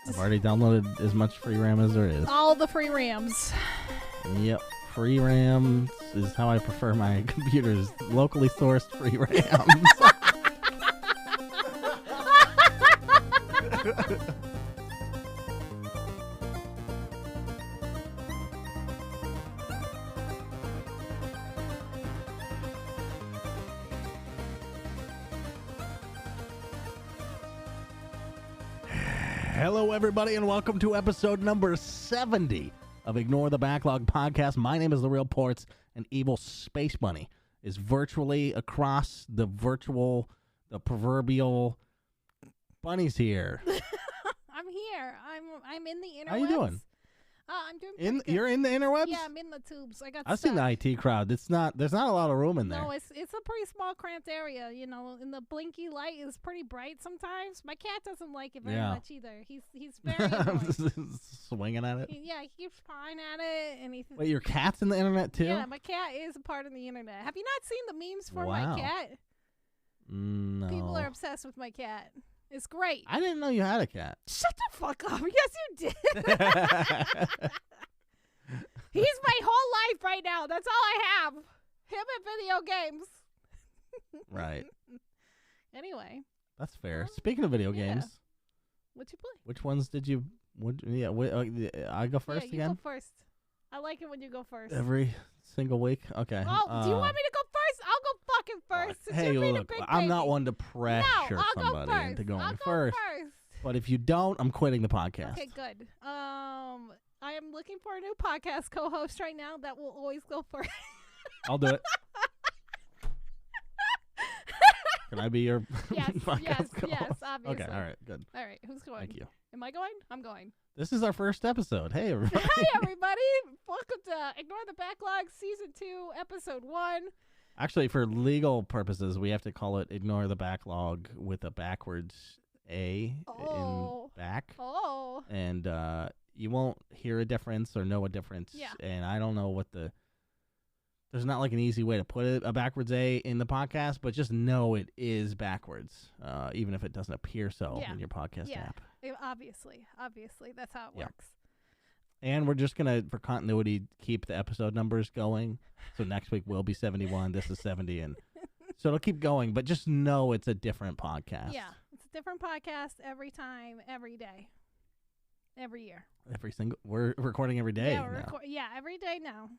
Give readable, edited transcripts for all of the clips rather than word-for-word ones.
I've already downloaded as much free RAM as there is. All the free RAMs. Yep. Free RAM is how I prefer my computers. Locally sourced free RAMs. Hello, everybody, and welcome to episode number 70 of Ignore the Backlog podcast. My name is The Real Portz, and Evil Space Bunny is virtually across the proverbial bunny's here. I'm here. I'm in the interwebs. How you doing? I'm doing pretty good. You're in the interwebs? Yeah, I'm in the tubes. I've seen the IT crowd. There's not a lot of room in there. No, it's a pretty small, cramped area. You know, and the blinky light is pretty bright sometimes. My cat doesn't like it very much either. He's very annoying. Swinging at it. He keeps pawing at it, and he. Wait, your cat's in the internet too? Yeah, my cat is a part of the internet. Have you not seen the memes for Wow. my cat? No. People are obsessed with my cat. It's great. I didn't know you had a cat. Shut the fuck up. Yes, you did. He's my whole life right now. That's all I have. Him and video games. Right. Anyway. That's fair. Speaking of video games. What'd you play? Which ones did you... I go first you again? go first. I like it when you go first. Every single week? Okay. Oh, do you want me to go first? I'll go fucking first. Since Hey, you're being a look, big I'm baby. not one to pressure I'll somebody go first. into going I'll go first. But if you don't, I'm quitting the podcast. Okay, good. I am looking for a new podcast co-host right now that will always go first. I'll do it. Can I be your podcast co-host? Yes, obviously. Okay, all right, good. All right, who's going? Thank you. Am I going? I'm going. This is our first episode. Hey, everybody. Hey, everybody. Welcome to Ignore the Backlog, Season 2, Episode 1. Actually, for legal purposes, we have to call it Ignore the Backlog with a backwards A in back. Oh. And you won't hear a difference or know a difference. Yeah. And I don't know what there's not like an easy way to put it, a backwards A in the podcast, but just know it is backwards, even if it doesn't appear so in your podcast app. Obviously, that's how it works. And we're just going to, for continuity, keep the episode numbers going. So next week will be 71. This is 70. And so it'll keep going. But just know it's a different podcast. Yeah. It's a different podcast every time, every day, every year. We're recording every day. Yeah, every day now.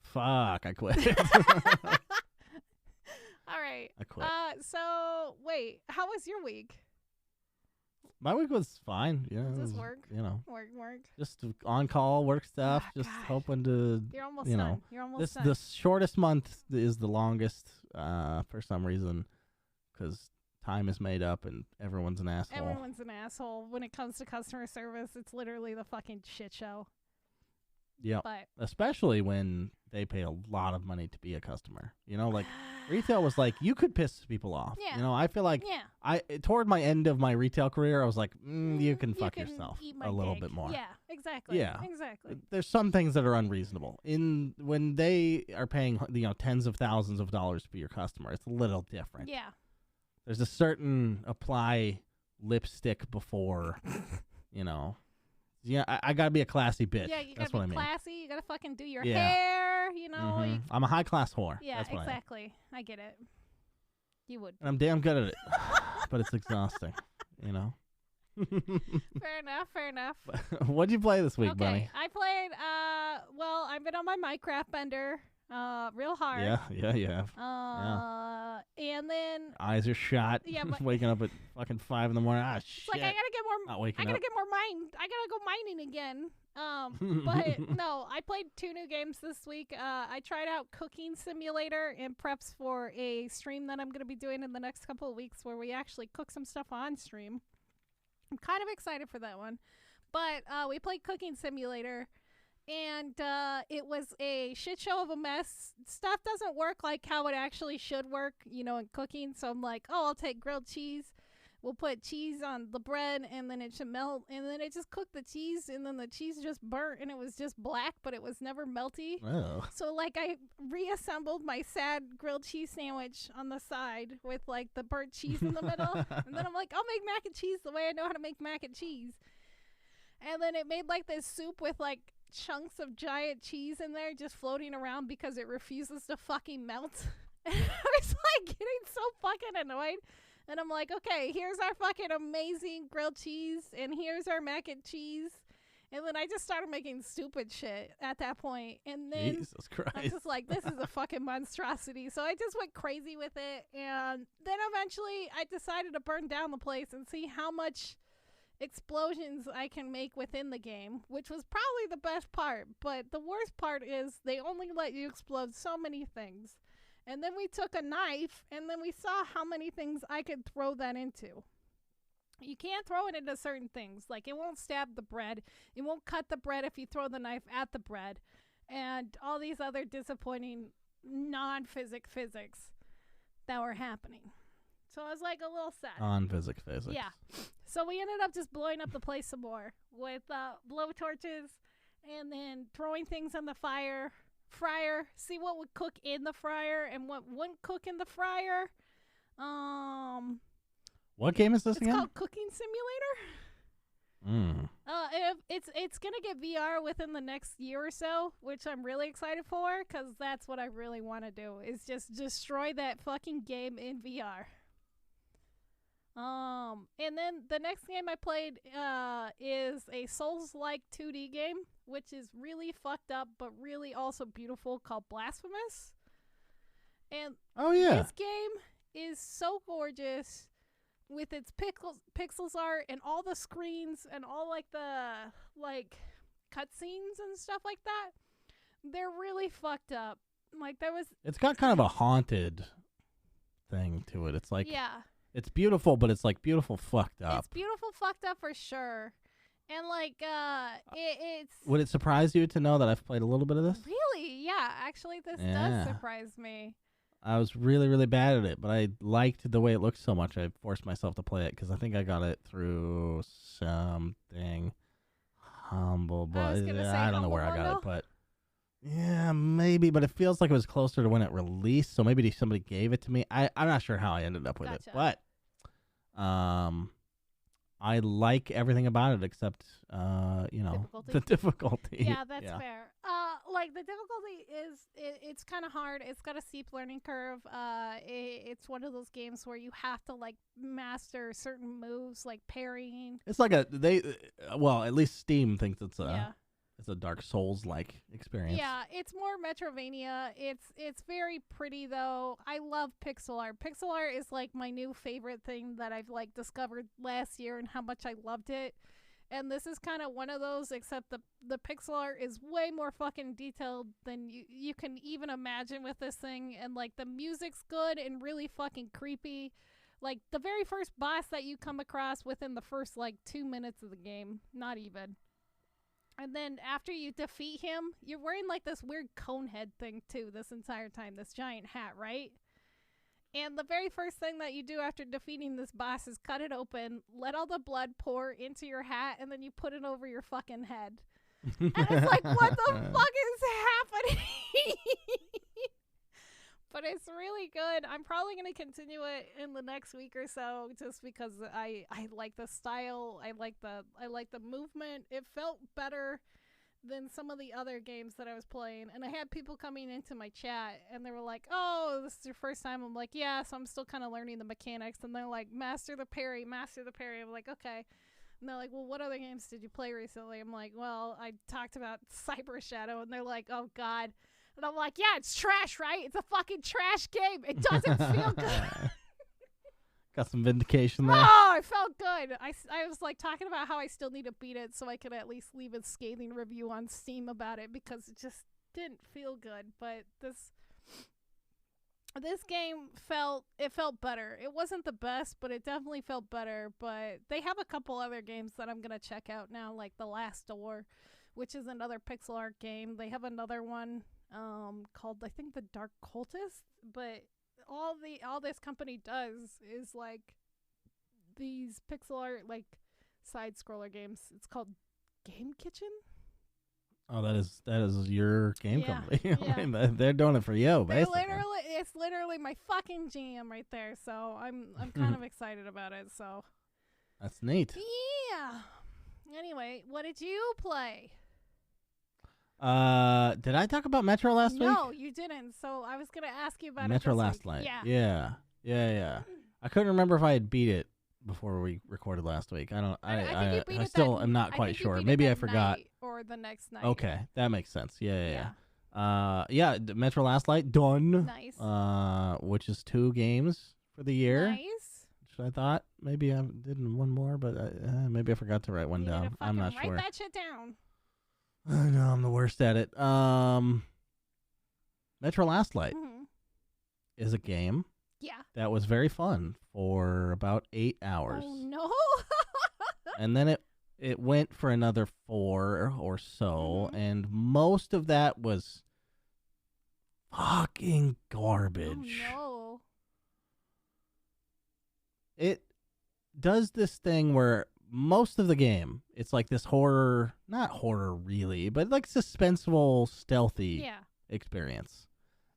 Fuck, I quit. All right. I quit. So, wait, how was your week? My week was fine. Just work? Work. Just on-call work stuff. Oh, just God. hoping to, You're almost done. You're almost done. The shortest month is the longest for some reason because time is made up and everyone's an asshole. Everyone's an asshole. When it comes to customer service, it's literally the fucking shit show. Yeah, especially when they pay a lot of money to be a customer. Like retail was like, you could piss people off. Yeah. I feel like toward my end of my retail career, I was like, you can fuck yourself a little bit more. Yeah, exactly. Yeah, exactly. There's some things that are unreasonable. When they are paying tens of thousands of dollars to be your customer, it's a little different. Yeah. There's a certain apply lipstick before, Yeah, I gotta be a classy bitch. Yeah, you That's gotta what be I mean. classy. You gotta fucking do your hair. Mm-hmm. I'm a high class whore. Yeah, That's what exactly. I get it. You would. And I'm damn good at it, but it's exhausting. Fair enough. What'd you play this week, okay, Bunny? I played. I've been on my Minecraft bender. Real hard. Yeah, you have. And then eyes are shot. Yeah, waking up at fucking 5 a.m. It's Shit. like I gotta get more. Not waking I gotta up. get more mine. I gotta go mining again. But no, I played 2 new games this week. I tried out Cooking Simulator in preps for a stream that I'm gonna be doing in the next couple of weeks, where we actually cook some stuff on stream. I'm kind of excited for that one. But we played Cooking Simulator. And it was a shit show of a mess. Stuff doesn't work like how it actually should work, in cooking. So I'm like, I'll take grilled cheese. We'll put cheese on the bread, and then it should melt. And then it just cooked the cheese, and then the cheese just burnt, and it was just black, but it was never melty. Oh. So, I reassembled my sad grilled cheese sandwich on the side with, the burnt cheese in the middle. And then I'm like, I'll make mac and cheese the way I know how to make mac and cheese. And then it made like this soup with like chunks of giant cheese in there just floating around because it refuses to fucking melt. And I was like getting so fucking annoyed. And I'm like, okay, here's our fucking amazing grilled cheese, and here's our mac and cheese. And then I just started making stupid shit at that point. And then Jesus Christ. I'm just like, this is a fucking monstrosity. So I just went crazy with it. And then eventually I decided to burn down the place and see how much explosions I can make within the game, which was probably the best part. But the worst part is they only let you explode so many things. And then we took a knife, and then we saw how many things I could throw that into. You can't throw it into certain things. Like, it won't stab the bread. It won't cut the bread if you throw the knife at the bread. And all these other disappointing physics that were happening. So I was, like, a little sad. Non-physics. Yeah. So we ended up just blowing up the place some more with blowtorches and then throwing things in the fryer, see what would cook in the fryer and what wouldn't cook in the fryer. What game is this It's again? called Cooking Simulator. It's gonna get VR within the next year or so, which I'm really excited for, because that's what I really want to do, is just destroy that fucking game in VR. And then the next game I played is a Souls-like 2D game, which is really fucked up but really also beautiful, called Blasphemous. And this game is so gorgeous with its pixels art and all the screens and all like the cutscenes and stuff like that. They're really fucked up. Like It's got kind of a haunted thing to it. It's like it's beautiful, but it's like beautiful fucked up. It's beautiful fucked up for sure. And like it's Would it surprise you to know that I've played a little bit of this? Really? Yeah, actually this does surprise me. I was really, really bad at it, but I liked the way it looked so much, I forced myself to play it, because I think I got it through something humble, but I don't know where I got it, but yeah, maybe, but it feels like it was closer to when it released, so maybe somebody gave it to me. I'm not sure how I ended up with it, but I like everything about it except, the difficulty. Yeah, that's fair. Like, the difficulty is, it's kind of hard. It's got a steep learning curve. It's one of those games where you have to, like, master certain moves, like parrying. It's like at least Steam thinks it's a Dark Souls-like experience. Yeah, it's more Metrovania. It's very pretty, though. I love pixel art. Pixel art is, like, my new favorite thing that I've, like, discovered last year and how much I loved it. And this is kind of one of those, except the pixel art is way more fucking detailed than you can even imagine with this thing. And, like, the music's good and really fucking creepy. Like, the very first boss that you come across within the first, like, 2 minutes of the game. Not even. And then after you defeat him, you're wearing, like, this weird cone head thing, too, this entire time. This giant hat, right? And the very first thing that you do after defeating this boss is cut it open, let all the blood pour into your hat, and then you put it over your fucking head. And it's like, what the fuck is happening? But it's really good. I'm probably going to continue it in the next week or so, just because I like the style. I like the movement. It felt better than some of the other games that I was playing. And I had people coming into my chat, and they were like, oh, this is your first time? I'm like, yeah, so I'm still kind of learning the mechanics. And they're like, master the parry. I'm like, okay. And they're like, well, what other games did you play recently? I'm like, well, I talked about Cyber Shadow. And they're like, oh, God. And I'm like, yeah, it's trash, right? It's a fucking trash game. It doesn't feel good. Got some vindication there. Oh, it felt good. I was like talking about how I still need to beat it so I could at least leave a scathing review on Steam about it, because it just didn't feel good. But this game felt better. It wasn't the best, but it definitely felt better. But they have a couple other games that I'm gonna check out now, like The Last Door, which is another pixel art game. They have another one called, I think, The Dark Cultist, but all this company does is like these pixel art, like, side scroller games. It's called Game Kitchen. Oh, that is your game company. Yeah. I mean, they're doing it for you, basically. It's literally my fucking jam right there. So I'm kind of excited about it. So that's neat. Yeah. Anyway, what did you play? Did I talk about Metro last week? No, you didn't. So I was gonna ask you about Metro it this last week. night. Yeah. I couldn't remember if I had beat it before we recorded last week. I think you beat I it still that, am not I quite think you sure. beat Maybe it I that forgot. night or the next night. Okay, that makes sense. Yeah. Metro last night done. Nice. Which is 2 games for the year. Nice. Which I thought maybe I did one more, but maybe I forgot to write one You need down. to I'm not fucking sure. Write that shit down. I know I'm the worst at it. Metro Last Light is a game. Yeah. That was very fun for about 8 hours. Oh no. And then it went for another 4 or so, and most of that was fucking garbage. Oh no. It does this thing where most of the game, it's like this horror, not horror really, but like suspenseful, stealthy experience.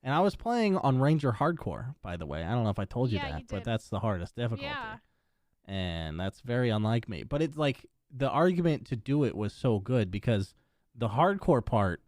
And I was playing on Ranger Hardcore, by the way. I don't know if I told you that, you but did. that's the hardest difficulty. Yeah. And that's very unlike me. But it's like the argument to do it was so good because the hardcore part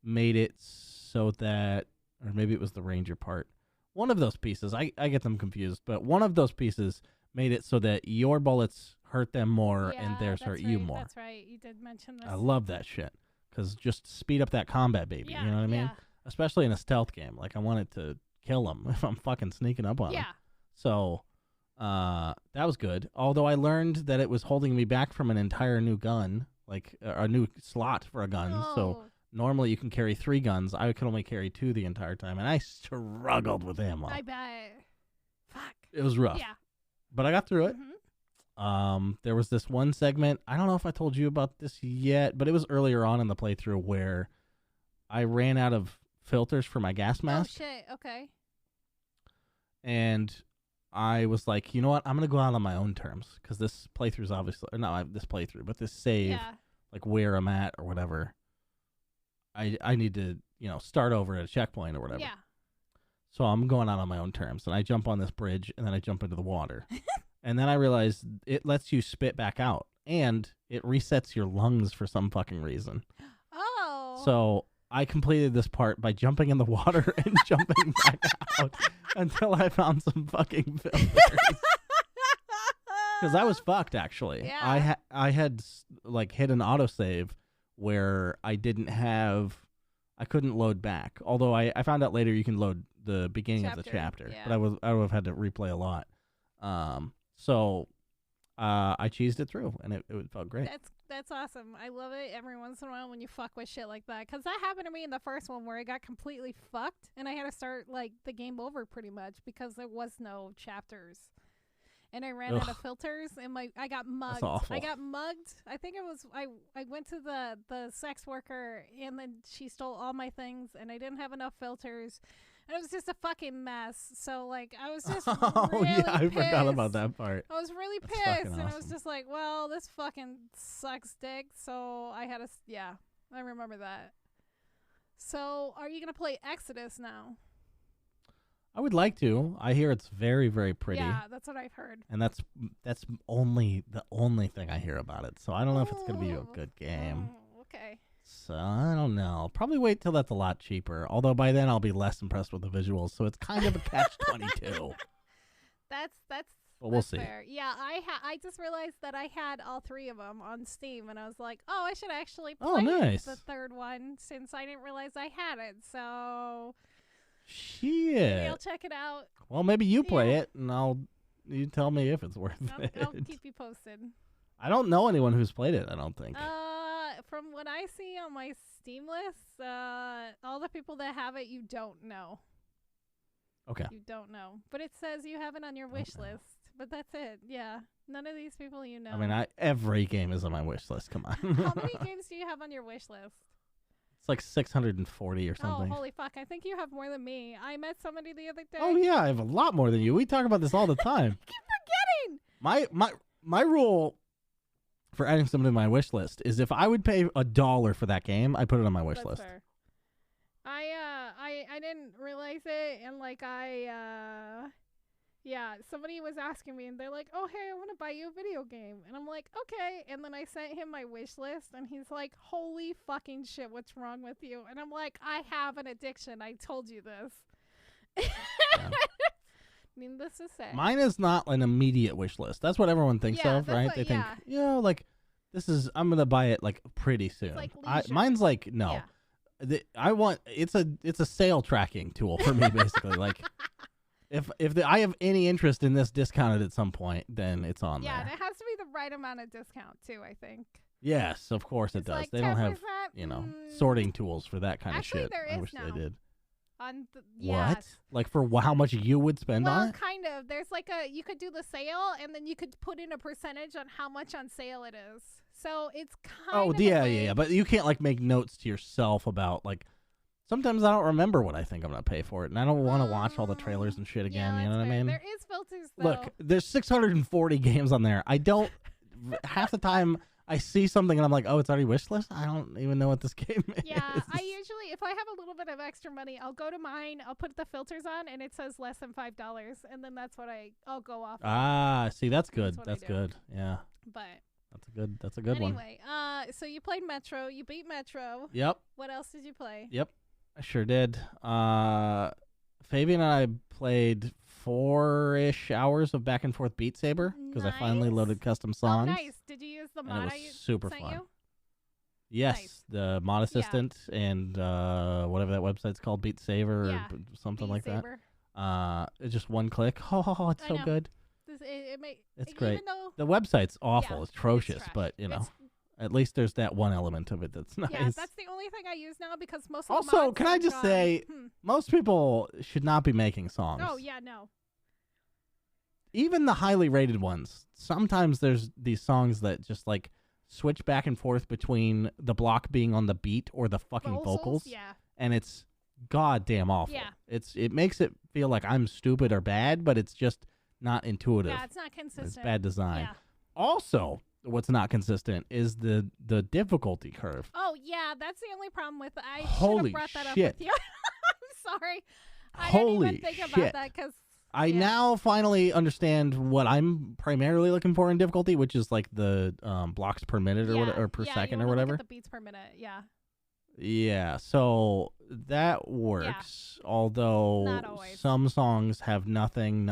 made it so that, or maybe it was the Ranger part. One of those pieces, I get them confused, but one of those pieces made it so that your bullets hurt them more and theirs hurt you more. That's right. You did mention this. I love that shit because just speed up that combat, baby. Yeah, you know what I mean? yeah. Especially in a stealth game. Like, I wanted to kill them if I'm fucking sneaking up on them. So, that was good. Although I learned that it was holding me back from an entire new gun, like a new slot for a gun. Oh. So, normally you can carry 3 guns. I could only carry 2 the entire time, and I struggled with ammo. I bet. Fuck. It was rough. Yeah. But I got through it. Mm-hmm. There was this one segment, I don't know if I told you about this yet, but it was earlier on in the playthrough where I ran out of filters for my gas mask. Oh, shit. Okay. And I was like, you know what? I'm going to go out on my own terms because this playthrough's obviously, or not this playthrough, but this save, like where I'm at or whatever, I need to, start over at a checkpoint or whatever. Yeah. So I'm going out on my own terms, and I jump on this bridge, and then I jump into the water. And then I realized it lets you spit back out, and it resets your lungs for some fucking reason. Oh. So I completed this part by jumping in the water and jumping back out until I found some fucking filters. Because I was fucked, actually. Yeah. I had like hit an autosave where I couldn't load back. Although I found out later you can load the beginning of the chapter, but I would have had to replay a lot. So I cheesed it through, and it felt great. That's awesome. I love it every once in a while when you fuck with shit like that. Because that happened to me in the first one where I got completely fucked, and I had to start, like, the game over pretty much because there was no chapters. And I ran out of filters, and I got mugged. That's awful. I got mugged. I think it was, I went to the sex worker, and then she stole all my things, and I didn't have enough filters. And it was just a fucking mess. So, like, I was just really I pissed. forgot about that part. I was really That's pissed, fucking and I was awesome. just like, well, this fucking sucks dick. So I had to, I remember that. So are you going to play Exodus now? I would like to. I hear it's very, very pretty. Yeah, that's what I've heard. And that's only the only thing I hear about it. So I don't know if it's going to be a good game. Okay. So I don't know. Probably wait till that's a lot cheaper. Although by then I'll be less impressed with the visuals. So it's kind of a catch-22. That's But we'll see. Fair. Yeah, I just realized that I had all 3 of them on Steam, and I was like, oh, I should actually play the third one since I didn't realize I had it. So shit. maybe I'll check it out. Well, maybe you play it, and you tell me if it's worth it. I'll keep you posted. I don't know anyone who's played it, I don't think. From what I see on my Steam list, all the people that have it, you don't know. Okay. You don't know. But it says you have it on your wish list. But that's it. Yeah. None of these people you know. I mean, every game is on my wish list. Come on. How many games do you have on your wish list? It's like 640 or something. Oh, holy fuck. I think you have more than me. I met somebody the other day. Oh, yeah. I have a lot more than you. We talk about this all the time. I keep forgetting. My rule for adding something to my wish list is if I would pay $1 for that game, I put it on my wish That's list. Fair. I didn't realize it, and like I Yeah, somebody was asking me, and they're like, "Oh, hey, I want to buy you a video game," and I'm like, "Okay." And then I sent him my wish list, and he's like, "Holy fucking shit, what's wrong with you?" And I'm like, "I have an addiction. I told you this." Yeah. Needless to say. Mine is not an immediate wish list. That's what everyone thinks Yeah, of, that's right? what- They think, yeah. like, this is, I'm going to buy it, like, pretty soon. like leisure. Mine's like, no. Yeah. It's a sale tracking tool for me, basically. Like, if I have any interest in this discounted at some point, then it's on Yeah, there. and it has to be the right amount of discount, too, I think. Yes, of course it It's does. like They don't have, 10%, sorting tools for that kind Actually, of shit. there I is wish now. they did. What? What? Like for how much you would spend on it? Kind of. There's like you could do the sale, and then you could put in a percentage on how much on sale it is. So it's kind of Yeah. But you can't like make notes to yourself about like. Sometimes I don't remember what I think I'm gonna pay for it, and I don't want to watch all the trailers and shit again. Yeah, You know what I mean? There is filters though. Look, there's 640 games on there. I don't. Half the time I see something and I'm like, oh, it's already wish list. I don't even know what this game is. Yeah, I usually, if I have a little bit of extra money, I'll go to mine. I'll put the filters on, and it says less than $5, and then that's what I'll go off. Ah, see, that's good. That's what I That's do. good. Yeah, But that's a good one. anyway, so you played Metro. You beat Metro. Yep. What else did you play? Yep. I sure did. Fabian and I played 4-ish hours of back and forth Beat Saber because I finally Nice. loaded custom songs. Oh, nice. Did you use the And mod it was I super sent fun. you? Yes, Nice. the mod assistant and whatever that website's called, Beat Saver Yeah, or something Beat like Saber. that. It's just one click. Oh, it's I so know. good. It's great. Even though, The website's awful. Yeah, it's atrocious, trash. but you know, It's- at least there's that one element of it that's nice. yeah, that's the only thing I use now because most of the Also, mods can I are just gone. say, most people should not be making songs. Oh yeah, no. Even the highly rated ones. Sometimes there's these songs that just like switch back and forth between the block being on the beat or the fucking vocals, Yeah. and it's goddamn awful. Yeah. It makes it feel like I'm stupid or bad, but it's just not intuitive. Yeah, it's not consistent. It's bad design. Yeah. Also, what's not consistent is the difficulty curve. Oh yeah, that's the only problem with. I should Holy have brought that shit. up with you. I'm sorry. I Holy didn't even think shit. about that because I now finally understand what I'm primarily looking for in difficulty, which is like the blocks per minute or whatever, or per second you or wanna whatever. Look at the beats per minute. Yeah. Yeah, so that works. Although Not always. some songs have nothing,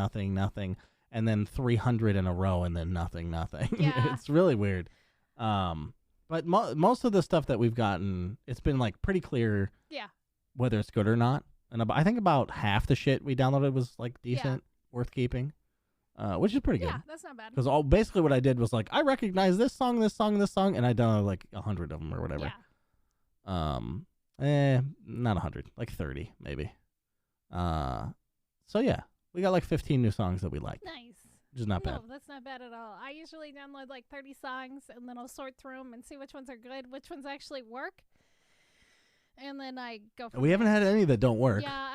and then 300 in a row, and then nothing. Yeah. It's really weird. But most of the stuff that we've gotten, it's been like pretty clear. Yeah. Whether it's good or not. And I think about half the shit we downloaded was like decent, worth keeping, which is pretty good. Yeah, that's not bad. Because basically what I did was like, I recognize this song, and I downloaded like 100 of them or whatever. Yeah. Not 100, like 30 maybe. So yeah, we got like 15 new songs that we like, Nice. which is not bad. No, that's not bad at all. I usually download like 30 songs, and then I'll sort through them and see which ones are good, which ones actually work. And then I go from We haven't there. had any that don't work. Yeah,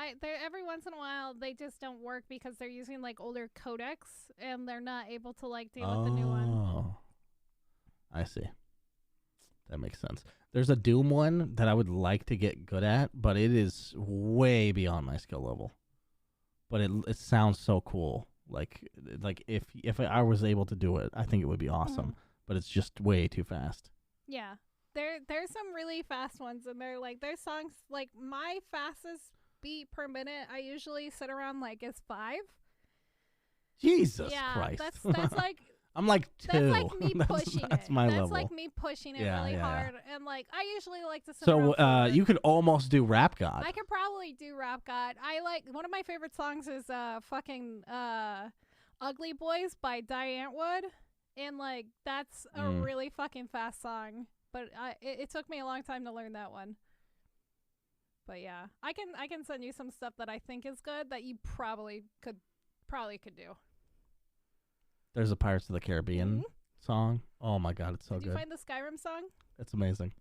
every once in a while they just don't work because they're using like older codecs and they're not able to like deal with the new one. Oh, I see. That makes sense. There's a Doom one that I would like to get good at, but it is way beyond my skill level. But it sounds so cool. Like if I was able to do it, I think it would be awesome. But it's just way too fast. Yeah. There's some really fast ones, and there's songs like my fastest beat per minute I usually sit around like is 5. Jesus Yeah, Christ. that's like I'm like 2. that's like me pushing that's it. my That's level. like me pushing it Yeah, really yeah. hard, and like I usually like to sit So around 4. you could almost do Rap God. I could probably do Rap God. I like one of my favorite songs is fucking Ugly Boys by Diane Wood, and like that's a really fucking fast song. But it took me a long time to learn that one. But yeah, I can send you some stuff that I think is good that you probably could do. There's a Pirates of the Caribbean song. Oh my god, it's so Did good. you find the Skyrim song? It's amazing.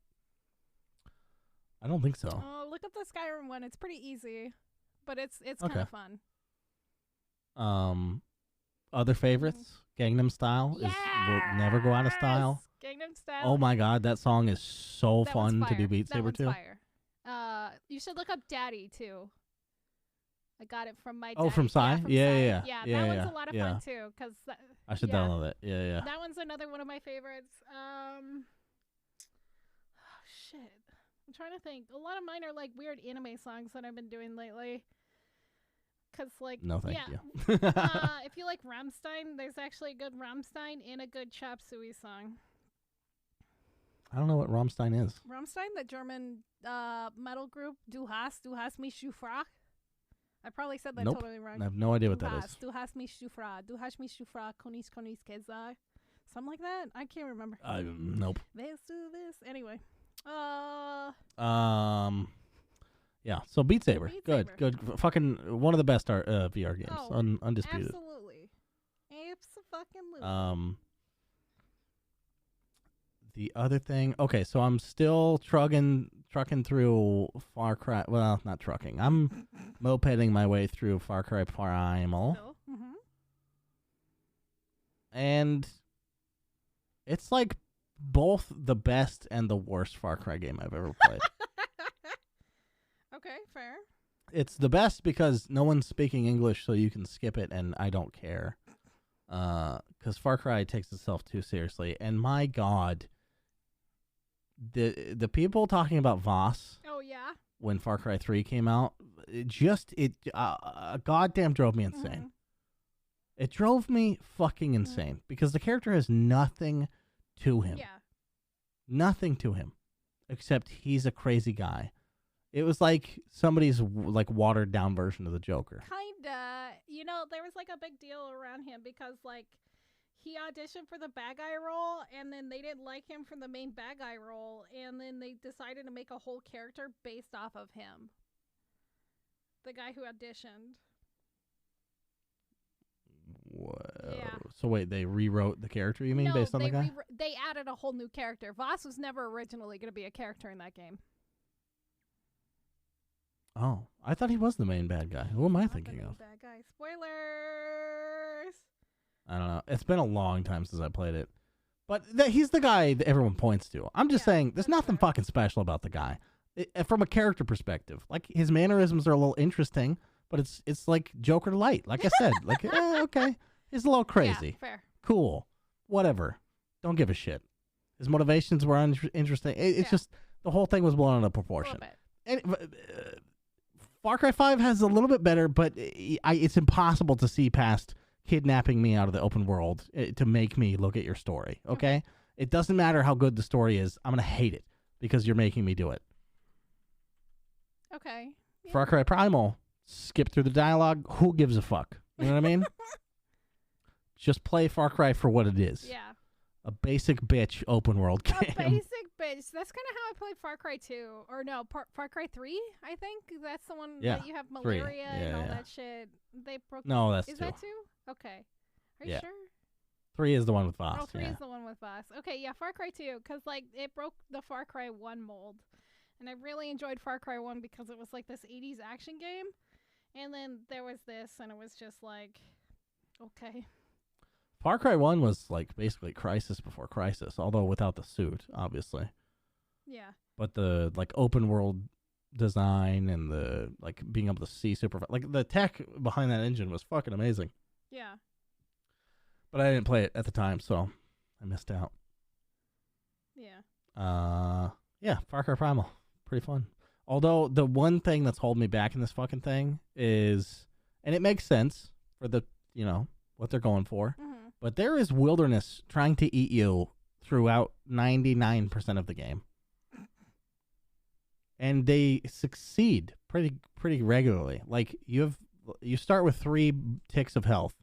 I don't think so. Oh, look up the Skyrim one. It's pretty easy, but it's Okay. kind of fun. Other favorites? Gangnam Style will never go out of style. Gangnam Style. Oh my god, that song is so That one's fun to do fire. Beat That Saber one's to. fire. You should look up Daddy too. I got it from my dad. Oh, from Psy? From Yeah. Psy. That one's a lot of fun too. Cause I should download it. Yeah. That one's another one of my favorites. Oh, shit. I'm trying to think. A lot of mine are like weird anime songs that I've been doing lately. Cause like, no, thank you. If you like Rammstein, there's actually a good Rammstein and a good Chop Suey song. I don't know what Rammstein is. Rammstein, the German metal group. Du hast mich gefragt. I probably said that totally wrong. I have no idea what that is. Du hast mich gefragt. Du hast mich gefragt. Konis gesagt. Something like that. I can't remember. Nope. Let's do this. Anyway. Yeah. So Beat Saber. Beat Good. Saber. Good. Fucking one of the best VR games. Oh, Undisputed. Absolutely. Absolutely. The other thing. Okay, so I'm still trucking through Far Cry. Well, not trucking. I'm mopeding my way through Far Cry Primal. Mm-hmm. And it's like both the best and the worst Far Cry game I've ever played. Okay, fair. It's the best because no one's speaking English, so you can skip it, and I don't care. Because Far Cry takes itself too seriously. And my God, the people talking about Voss. Oh yeah. When Far Cry 3 came out, it goddamn drove me insane. Mm-hmm. It drove me fucking insane because the character has nothing to him. Yeah. Nothing to him except he's a crazy guy. It was like somebody's like watered down version of the Joker. Kinda. You know, there was like a big deal around him because like he auditioned for the bad guy role and then they didn't like him for the main bad guy role and then they decided to make a whole character based off of him. The guy who auditioned. Whoa. Yeah. So wait, they rewrote the character, you mean, based on the guy? They added a whole new character. Voss was never originally going to be a character in that game. Oh, I thought he was the main bad guy. Who am I thinking of? Bad guy. Spoilers. I don't know. It's been a long time since I played it. But he's the guy that everyone points to. I'm just saying, there's nothing fucking special about the guy. From a character perspective. Like, his mannerisms are a little interesting, but it's like Joker light. Like I said, like, okay. He's a little crazy. Yeah, fair. Cool. Whatever. Don't give a shit. His motivations were interesting. It's just, the whole thing was blown out of proportion. A little bit. And, Far Cry 5 has a little bit better, but it's impossible to see past kidnapping me out of the open world to make me look at your story, okay? It doesn't matter how good the story is. I'm going to hate it because you're making me do it. Okay. Yeah. Far Cry Primal, skip through the dialogue. Who gives a fuck? You know what I mean? Just play Far Cry for what it is. Yeah. A basic bitch open world game. A basic bitch. That's kind of how I played Far Cry 2. Or no, Far Cry 3, I think. That's the one that you have malaria and all that shit. They broke. No, that's 2. Is that 2? Okay. Are you sure? 3 is the one with Voss. Oh, 3 is the one with Voss. Okay, yeah, Far Cry 2. Because, like, it broke the Far Cry 1 mold. And I really enjoyed Far Cry 1 because it was, like, this 80s action game. And then there was this, and it was just like, okay. Far Cry 1 was like basically Crisis before Crisis, although without the suit, obviously. Yeah. But the like open world design and the like being able to see super like the tech behind that engine was fucking amazing. Yeah. But I didn't play it at the time, so I missed out. Yeah. Yeah, Far Cry Primal. Pretty fun. Although the one thing that's holding me back in this fucking thing is, and it makes sense for the, you know, what they're going for. Mm-hmm. But there is wilderness trying to eat you throughout 99% of the game. And they succeed pretty regularly. Like, you start with 3 ticks of health.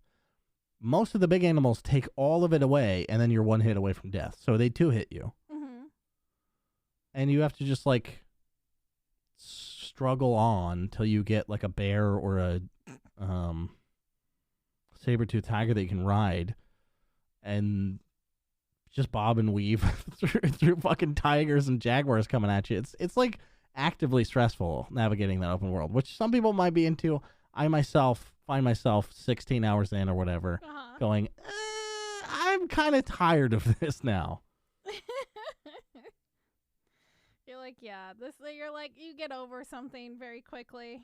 Most of the big animals take all of it away, and then you're 1 hit away from death. So they 2-hit you. Mm-hmm. And you have to just, like, struggle on till you get, like, a bear or a saber-tooth tiger that you can ride. And just bob and weave through fucking tigers and jaguars coming at you. It's like actively stressful navigating that open world, which some people might be into. I myself find myself 16 hours in or whatever going, I'm kind of tired of this now. You're like, yeah, you're like, you get over something very quickly.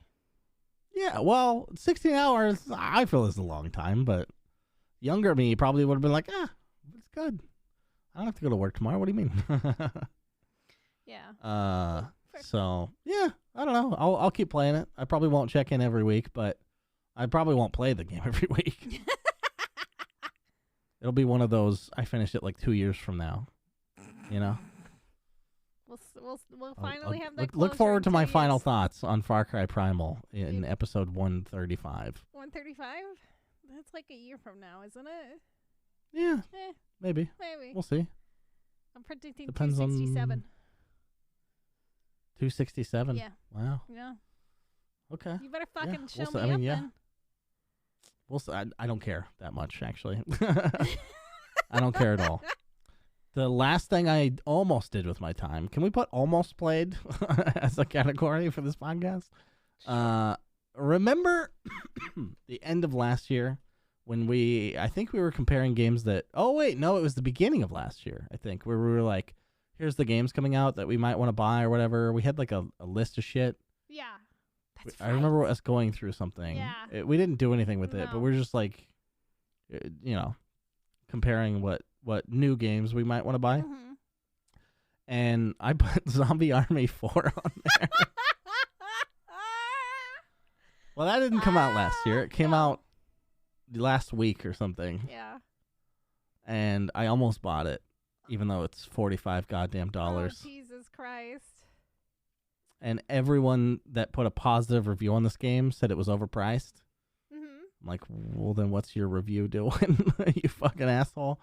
Yeah, well, 16 hours, I feel is a long time, but younger me probably would have been like, it's good. I don't have to go to work tomorrow. What do you mean? Yeah. So, yeah, I don't know. I'll keep playing it. I probably won't check in every week, but I probably won't play the game every week. It'll be one of those, I finished it like 2 years from now, you know? We'll finally have that Look closure forward in to 2 my years. final thoughts on Far Cry Primal in episode 135. 135? That's like a year from now, isn't it? Yeah, maybe. We'll see. I'm predicting Depends on 267. 267? Yeah. Wow. Yeah. Okay. You better fucking show we'll me up yeah. then. We'll see. I don't care that much, actually. I don't care at all. The last thing I almost did with my time, can we put almost played as a category for this podcast? Remember the end of last year when I think we were comparing games that, it was the beginning of last year, I think, where we were like, here's the games coming out that we might want to buy or whatever. We had like a list of shit. Yeah. That's I remember us going through something. Yeah. We didn't do anything with it, but No. we're just like, comparing what new games we might want to buy. Mm-hmm. And I put Zombie Army 4 on there. Well, that didn't come out last year. It came out last week or something. Yeah. And I almost bought it, even though it's $45 goddamn dollars. Oh, Jesus Christ. And everyone that put a positive review on this game said it was overpriced. Mm-hmm. I'm like, well, then what's your review doing, you fucking asshole?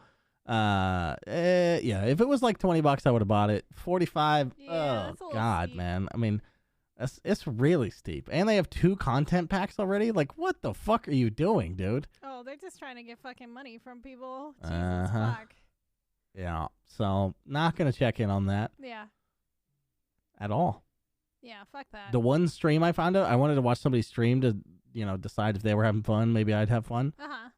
If it was like $20, I would have bought it. 45. Yeah, that's a Oh little God, steep. man. I mean, it's really steep, and they have 2 content packs already. Like, what the fuck are you doing, dude? Oh, they're just trying to get fucking money from people. Jesus fuck. Yeah. So not gonna check in on that Yeah. at all. Yeah, fuck that. The one stream I found out, I wanted to watch somebody stream to, decide if they were having fun. Maybe I'd have fun. Uh-huh.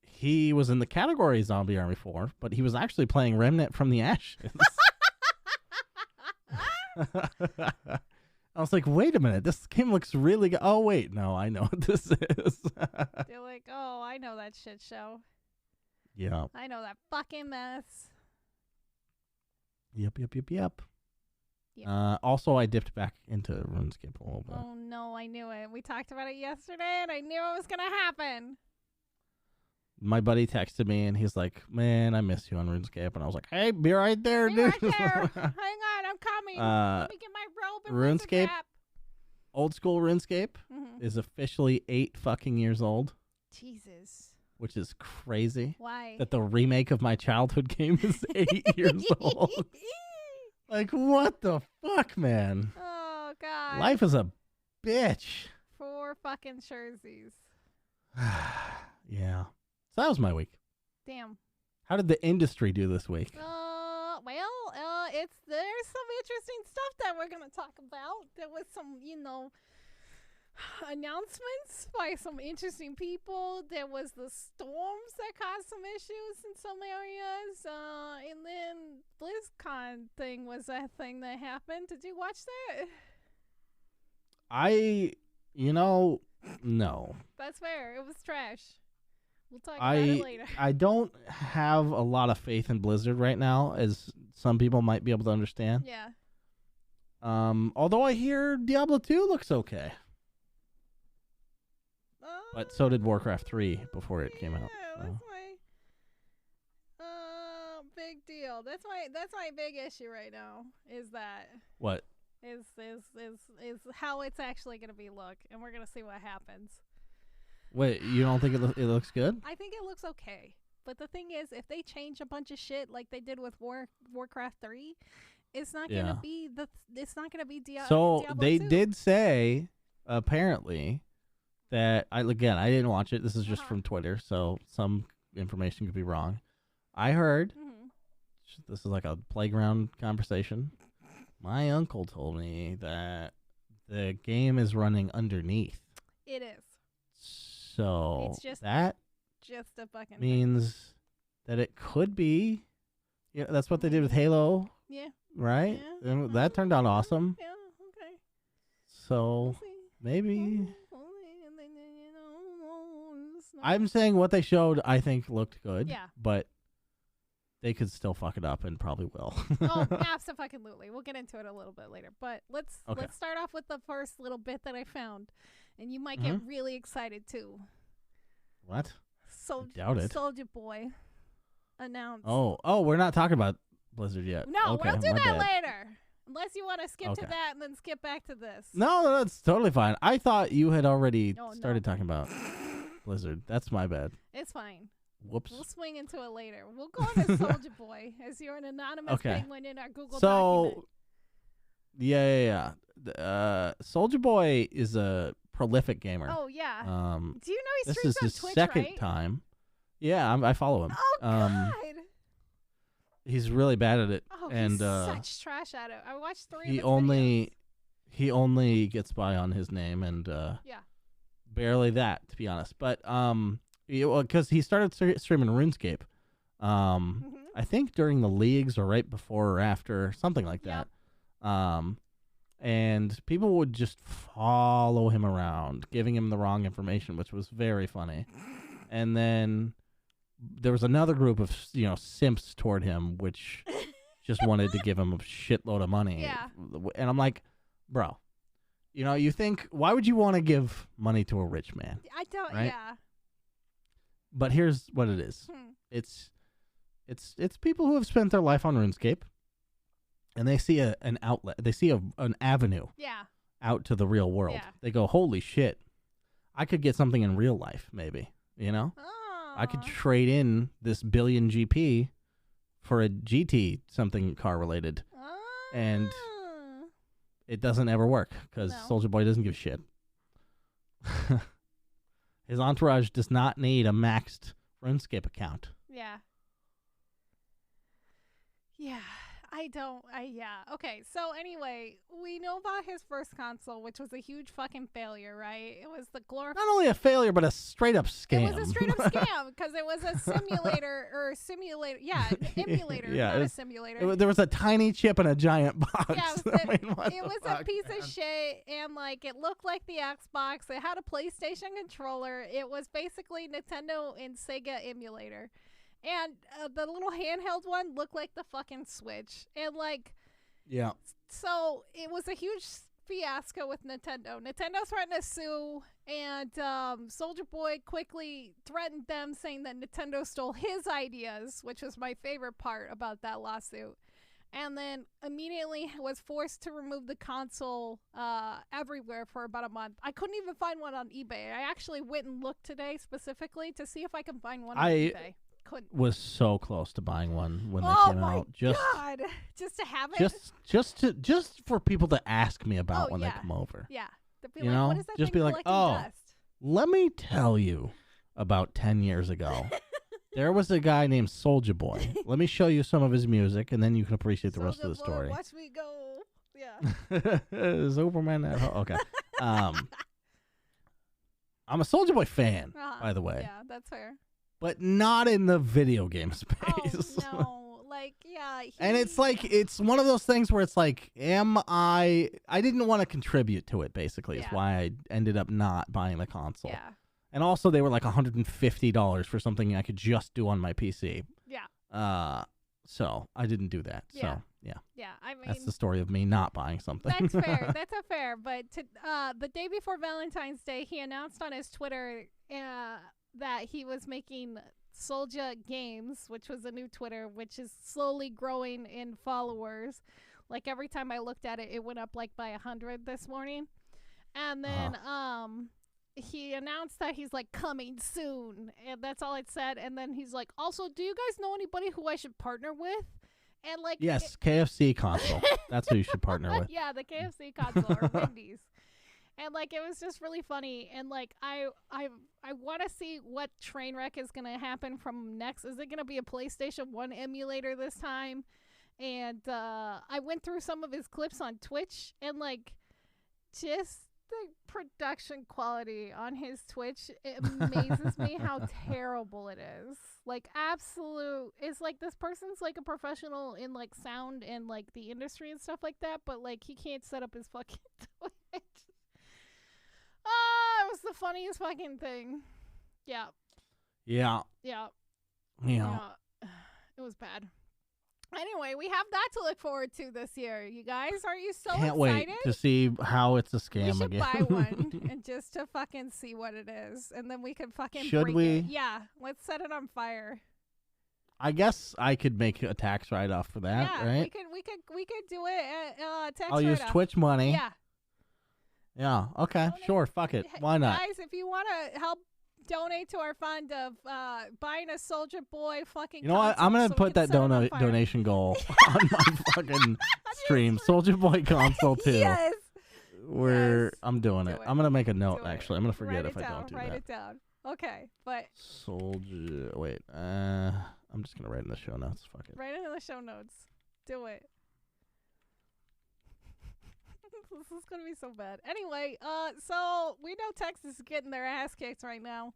He was in the category Zombie Army 4, but he was actually playing Remnant from the Ashes. I was like, wait a minute, this game looks really good. Oh, wait, no, I know what this is. They're like, oh, I know that shit show. Yeah. I know that fucking mess. Yep. Yep. Also, I dipped back into RuneScape a little bit. Oh, no, I knew it. We talked about it yesterday, and I knew it was going to happen. My buddy texted me, and he's like, man, I miss you on RuneScape. And I was like, hey, be right there, Be dude. right there. Hang on, I'm coming. Let me get my robe and RuneScape? wrap. Old school RuneScape Mm-hmm. is officially 8 fucking years old, Jesus. which is crazy. Why? That the remake of my childhood game is 8 years old. Like, what the fuck, man? Oh, God. Life is a bitch. 4 fucking jerseys. Yeah. So that was my week. Damn. How did the industry do this week? There's some interesting stuff that we're gonna talk about. There was some, announcements by some interesting people. There was the storms that caused some issues in some areas. And then BlizzCon thing was a thing that happened. Did you watch that? No. That's fair. It was trash. We'll talk about it later. I don't have a lot of faith in Blizzard right now, as some people might be able to understand. Yeah. Although I hear Diablo 2 looks okay. But so did Warcraft 3 before it came out. Yeah, So. that's my big deal. That's my big issue right now. Is that What? is how it's actually gonna be look, and we're gonna see what happens. Wait, you don't think it looks good? I think it looks okay, but the thing is, if they change a bunch of shit like they did with Warcraft 3, it's not gonna be So Diablo they 2. did say, apparently, that I didn't watch it. This is just from Twitter, so some information could be wrong. I heard this is like a playground conversation. My uncle told me that the game is running underneath. It is. So It's just that a fucking means that it could be. Yeah, that's what they did with Halo, yeah. right? Yeah. And that turned out awesome. Yeah. Okay. So We'll see. maybe. I'm saying what they showed, I think, looked good. Yeah. But they could still fuck it up and probably will. Oh, absolutely. We'll get into it a little bit later. But let's start off with the first little bit that I found. And you might get really excited, too. What? Doubt it. Soulja Boy announced. Oh, we're not talking about Blizzard yet. No, okay, we'll do that bad. later. Unless you want to skip to that and then skip back to this. No, that's totally fine. I thought you had already started talking about Blizzard. That's my bad. It's fine. Whoops. We'll swing into it later. We'll go on to Soulja Boy as you're an anonymous penguin in our Google document. Yeah. Soulja Boy is a prolific gamer. Oh, yeah. Do you know he streams on Twitch, This is his second time. Yeah, I follow him. Oh, God. He's really bad at it. Oh, and he's such trash at it. I watched 3 of his videos. videos. He only gets by on his name and barely that, to be honest. But because he started streaming RuneScape, I think during the leagues or right before or after, something like that. And people would just follow him around, giving him the wrong information, which was very funny. And then there was another group of simps toward him, which just wanted to give him a shitload of money. Yeah. And I'm like, bro, you think, why would you want to give money to a rich man? I don't. Right? Yeah. But here's what it is. It's people who have spent their life on RuneScape, and they see an outlet. They see an avenue. Yeah. Out to the real world. Yeah. They go, holy shit, I could get something in real life, maybe. Oh. I could trade in this billion GP for a GT something car related. And it doesn't ever work because Soulja Boy doesn't give a shit. His entourage does not need a maxed RuneScape account. Yeah. Yeah. Okay, so anyway, we know about his first console, which was a huge fucking failure, right? It was the Not only a failure, but a straight up scam. It was a straight up scam because it was a simulator. Yeah, an emulator, not a simulator. There was a tiny chip in a giant box. Yeah, it was a piece of shit, and it looked like the Xbox. It had a PlayStation controller. It was basically Nintendo and Sega emulator. And the little handheld one looked like the fucking Switch. And, yeah. So it was a huge fiasco with Nintendo. Nintendo threatened to sue, and Soulja Boy quickly threatened them, saying that Nintendo stole his ideas, which was my favorite part about that lawsuit. And then immediately was forced to remove the console everywhere for about a month. I couldn't even find one on eBay. I actually went and looked today specifically to see if I can find one on eBay. Was so close to buying one when they came out. God. Just to have it? Just for people to ask me about when they come over. Yeah. What is that just be like, dust? Let me tell you about 10 years ago. There was a guy named Soulja Boy. Let me show you some of his music, and then you can appreciate the rest of the story. Watch me go. Yeah. Superman at home. Okay. I'm a Soulja Boy fan, by the way. Yeah, that's fair. But not in the video game space. Oh, no. And it's one of those things where it's like, I didn't want to contribute to it, basically, is why I ended up not buying the console. Yeah. And also, they were like $150 for something I could just do on my PC. Yeah. So I didn't do that. Yeah. So, yeah. Yeah, I mean, that's the story of me not buying something. That's fair. That's a fair. But the day before Valentine's Day, he announced on his Twitter that he was making Soulja Games, which was a new Twitter, which is slowly growing in followers. Every time I looked at it, it went up by 100 this morning. And then he announced that he's coming soon, and that's all it said. And then he's like, also, do you guys know anybody who I should partner with? And yes, KFC console. That's who you should partner with. Yeah, the KFC console or Wendy's. And it was just really funny. And I want to see what train wreck is going to happen from next. Is it going to be a PlayStation 1 emulator this time? And I went through some of his clips on Twitch, and just the production quality on his Twitch, it amazes me how terrible it is. Absolute. It's this person's a professional in sound and the industry and stuff like that, but he can't set up his fucking Twitch. was the funniest fucking thing. Yeah. Yeah. Yeah. Yeah. It was bad. Anyway, we have that to look forward to this year. You guys, are you so Can't excited? wait to see how it's a scam we should again. buy one and just to fucking see what it is, and then we could fucking Should break we? it. Yeah, let's set it on fire. I guess I could make a tax write-off for that, Yeah, right? we could do it at tax I'll use write-off. Twitch money. Yeah. Yeah. Okay. Donate. Sure. Fuck it. Why not? Guys, if you want to help donate to our fund of buying a Soldier Boy fucking You know what? console I'm gonna so we put can that set it on fire. donation goal on my fucking stream. Soldier Boy console too. Yes. Yes. I'm doing Do it. it. I'm gonna make a note. Do it. Actually, I'm gonna forget Write if it I down. don't do Write that. it down. Okay, but Soldier. Wait. I'm just gonna write in the show notes. Fuck it. write it in the show notes. Do it. This is gonna be so bad. Anyway, so we know Texas is getting their ass kicked right now.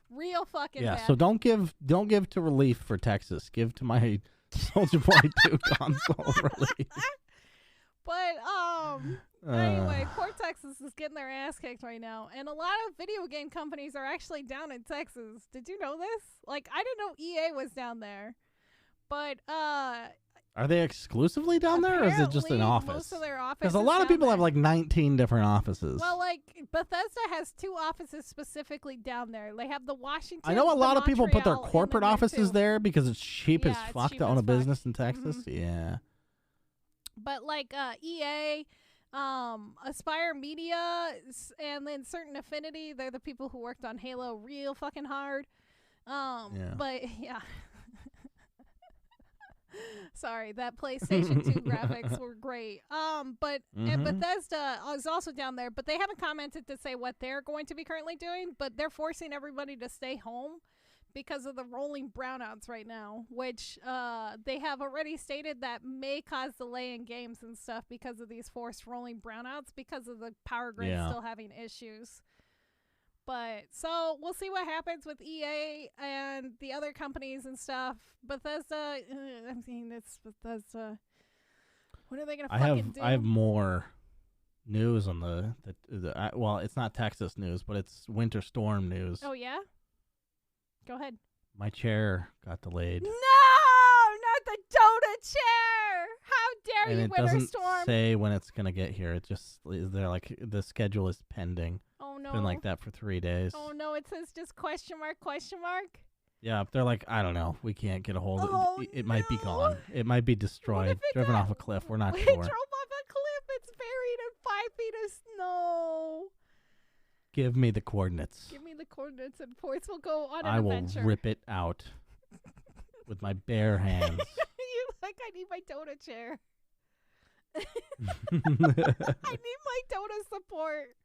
Real fucking Yeah. bad. So don't give to relief for Texas. Give to my Soldier Boy 2 console relief. But anyway, poor Texas is getting their ass kicked right now, and a lot of video game companies are actually down in Texas. Did you know this? Like, I didn't know EA was down there, but Are they exclusively down there, or is it just an apparently office? Most of their offices. Because a lot of people have like 19 different offices. Well, like Bethesda has 2 offices specifically down there. They have the Washington. I know a lot of people put their Montreal, and corporate then offices too. there because it's cheap Yeah, as it's fuck cheap to own as a fuck. business in Texas. Yeah. But like EA, Aspire Media, and then Certain Affinity, they're the people who worked on Halo real fucking hard. Yeah. But yeah. Sorry, that PlayStation 2 graphics were great. But and Bethesda is also down there, but they haven't commented to say what they're going to be currently doing, but they're forcing everybody to stay home because of the rolling brownouts right now, which they have already stated that may cause delay in games and stuff because of these forced rolling brownouts because of the power grid still having issues. But so we'll see what happens with EA and the other companies and stuff. Bethesda, I mean, it's Bethesda. What are they gonna fucking do? I have more news on the well, it's not Texas news, but it's winter storm news. Oh yeah, go ahead. My chair got delayed. No, not the Dota chair. How dare And you, it winter doesn't storm? say when it's gonna get here. It just is there like the schedule is pending. Oh no. It's been like that for 3 days. Oh no, it says just question mark, question mark. Yeah, they're like, I don't know. We can't get a hold of Oh, it. It might be no. gone. It might be destroyed. What if it Driven got- off a cliff. We're not It sure. drove off a cliff. It's buried in 5 feet of snow. Give me the coordinates. Give me the coordinates and Ports will go on an I will adventure. rip it out with my bare hands. You like, I need my Dota chair. I need my Dota support.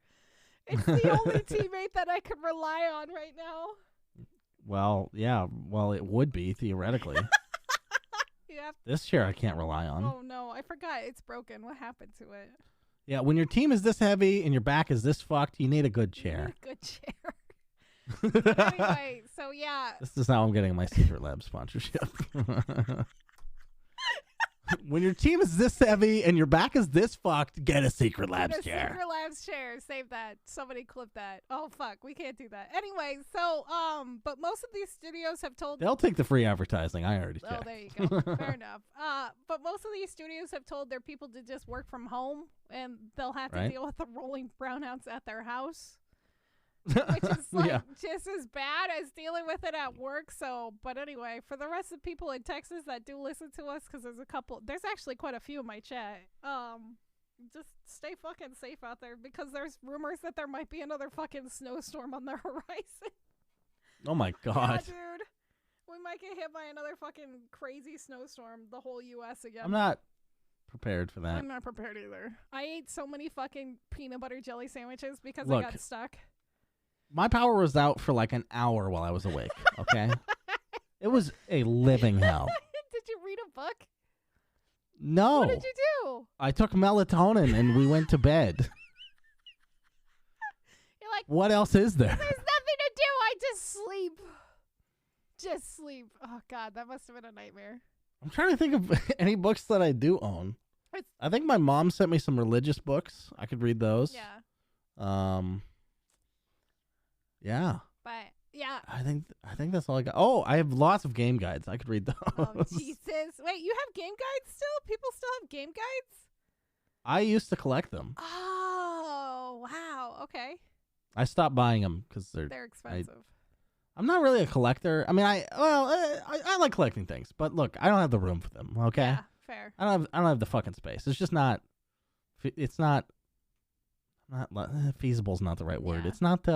It's the only teammate that I can rely on right now. Well, yeah. Well, it would be, theoretically. This chair I can't rely on. Oh, no. I forgot. It's broken. What happened to it? Yeah, when your team is this heavy and your back is this fucked, you need a good chair. Good chair. But anyway, so yeah. This is how I'm getting my Secret Lab sponsorship. When your team is this heavy and your back is this fucked, get a Secret Labs Get a chair. Secret Labs chair. Save that. Somebody clip that. Oh, fuck. We can't do that. Anyway, so, but most of these studios have told... They'll take the free advertising. I already checked. Oh, there you go. Fair enough. But most of these studios have told their people to just work from home, and they'll have to deal with the rolling brownouts at their house, which is like just as bad as dealing with it at work. So, but anyway, for the rest of the people in Texas that do listen to us, because there's actually quite a few in my chat. Just stay fucking safe out there, because there's rumors that there might be another fucking snowstorm on the horizon. Oh my god. Yeah, dude. We might get hit by another fucking crazy snowstorm, the whole U.S. again. I'm not prepared for that. I'm not prepared either. I ate so many fucking peanut butter jelly sandwiches because Look, I got stuck. My power was out for like an hour while I was awake, okay? It was a living hell. Did you read a book? No. What did you do? I took melatonin and we went to bed. You're like, what else is there? there's nothing to do. I just sleep. Just sleep. Oh, God, that must have been a nightmare. I'm trying to think of any books that I do own. I think my mom sent me some religious books. I could read those. Yeah. Yeah. But yeah. I think that's all I got. Oh, I have lots of game guides. I could read those. Oh Jesus! Wait, you have game guides still? People still have game guides? I used to collect them. Oh wow. Okay. I stopped buying them because They're expensive. I'm not really a collector. I mean, I like collecting things, but look, I don't have the room for them. Okay. Yeah. Fair. I don't have the fucking space. It's just not. It's not feasible is not the right word. Yeah. It's not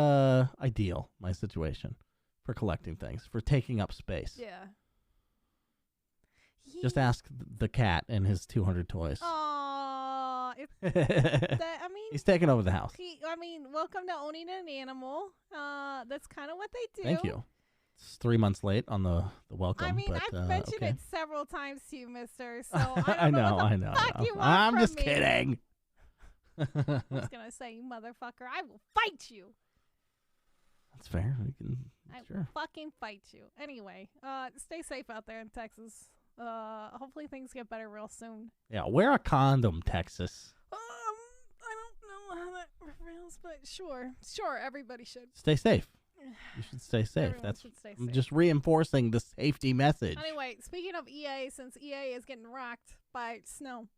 ideal, my situation, for collecting things, for taking up space. Yeah. Just ask the cat and his 200 toys. Aw, He's taking over the house. Welcome to owning an animal. That's kind of what they do. Thank you. It's 3 months late on the welcome. I mean, but, I've mentioned okay. it several times to you, mister, so I I don't know know. what the fuck you want I'm from just me. kidding. I was going to say, you motherfucker, I will fight you. That's fair. We can. I Sure. will fucking fight you. Anyway, stay safe out there in Texas. Hopefully things get better real soon. Yeah, wear a condom, Texas. I don't know how that prevails, but sure, everybody should. Stay safe. You should stay safe. Everyone should stay I'm safe. just reinforcing the safety message. Anyway, speaking of EA, since EA is getting rocked by snow,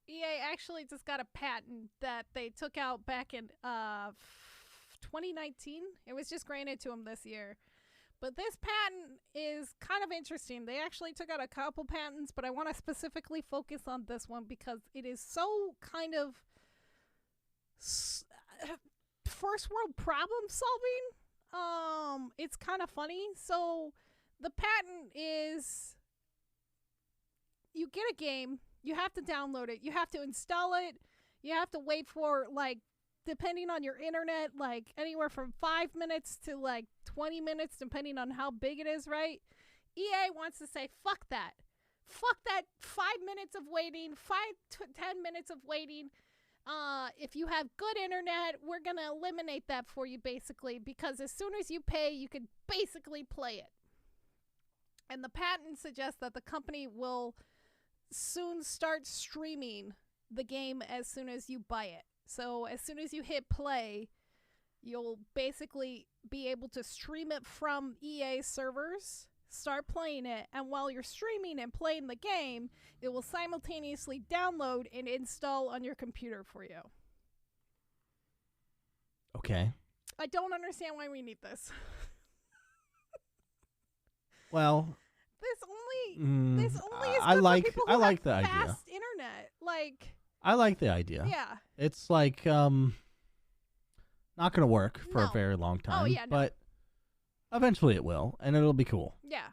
EA actually just got a patent that they took out back in 2019. It was just granted to them this year. But this patent is kind of interesting. They actually took out a couple patents, but I want to specifically focus on this one because it is so kind of first world problem solving. It's kind of funny. So the patent is you get a game, you have to download it, you have to install it, you have to wait for, like, depending on your internet, like anywhere from 5 minutes to like 20 minutes, depending on how big it is, right? EA wants to say, fuck that. Fuck that 5 minutes of waiting, 5 to 10 minutes of waiting. If you have good internet, we're going to eliminate that for you, basically, because as soon as you pay, you can basically play it. And the patent suggests that the company will soon start streaming the game as soon as you buy it. So as soon as you hit play, you'll basically be able to stream it from EA servers, start playing it, and while you're streaming and playing the game, it will simultaneously download and install on your computer for you. Okay. I don't understand why we need this. Well, this only is good I like for people who the have idea. fast internet. Like, I like the idea. yeah. It's like not going to work for a No. very long time. Oh, yeah, no. But eventually it will, and it'll be cool. Yeah.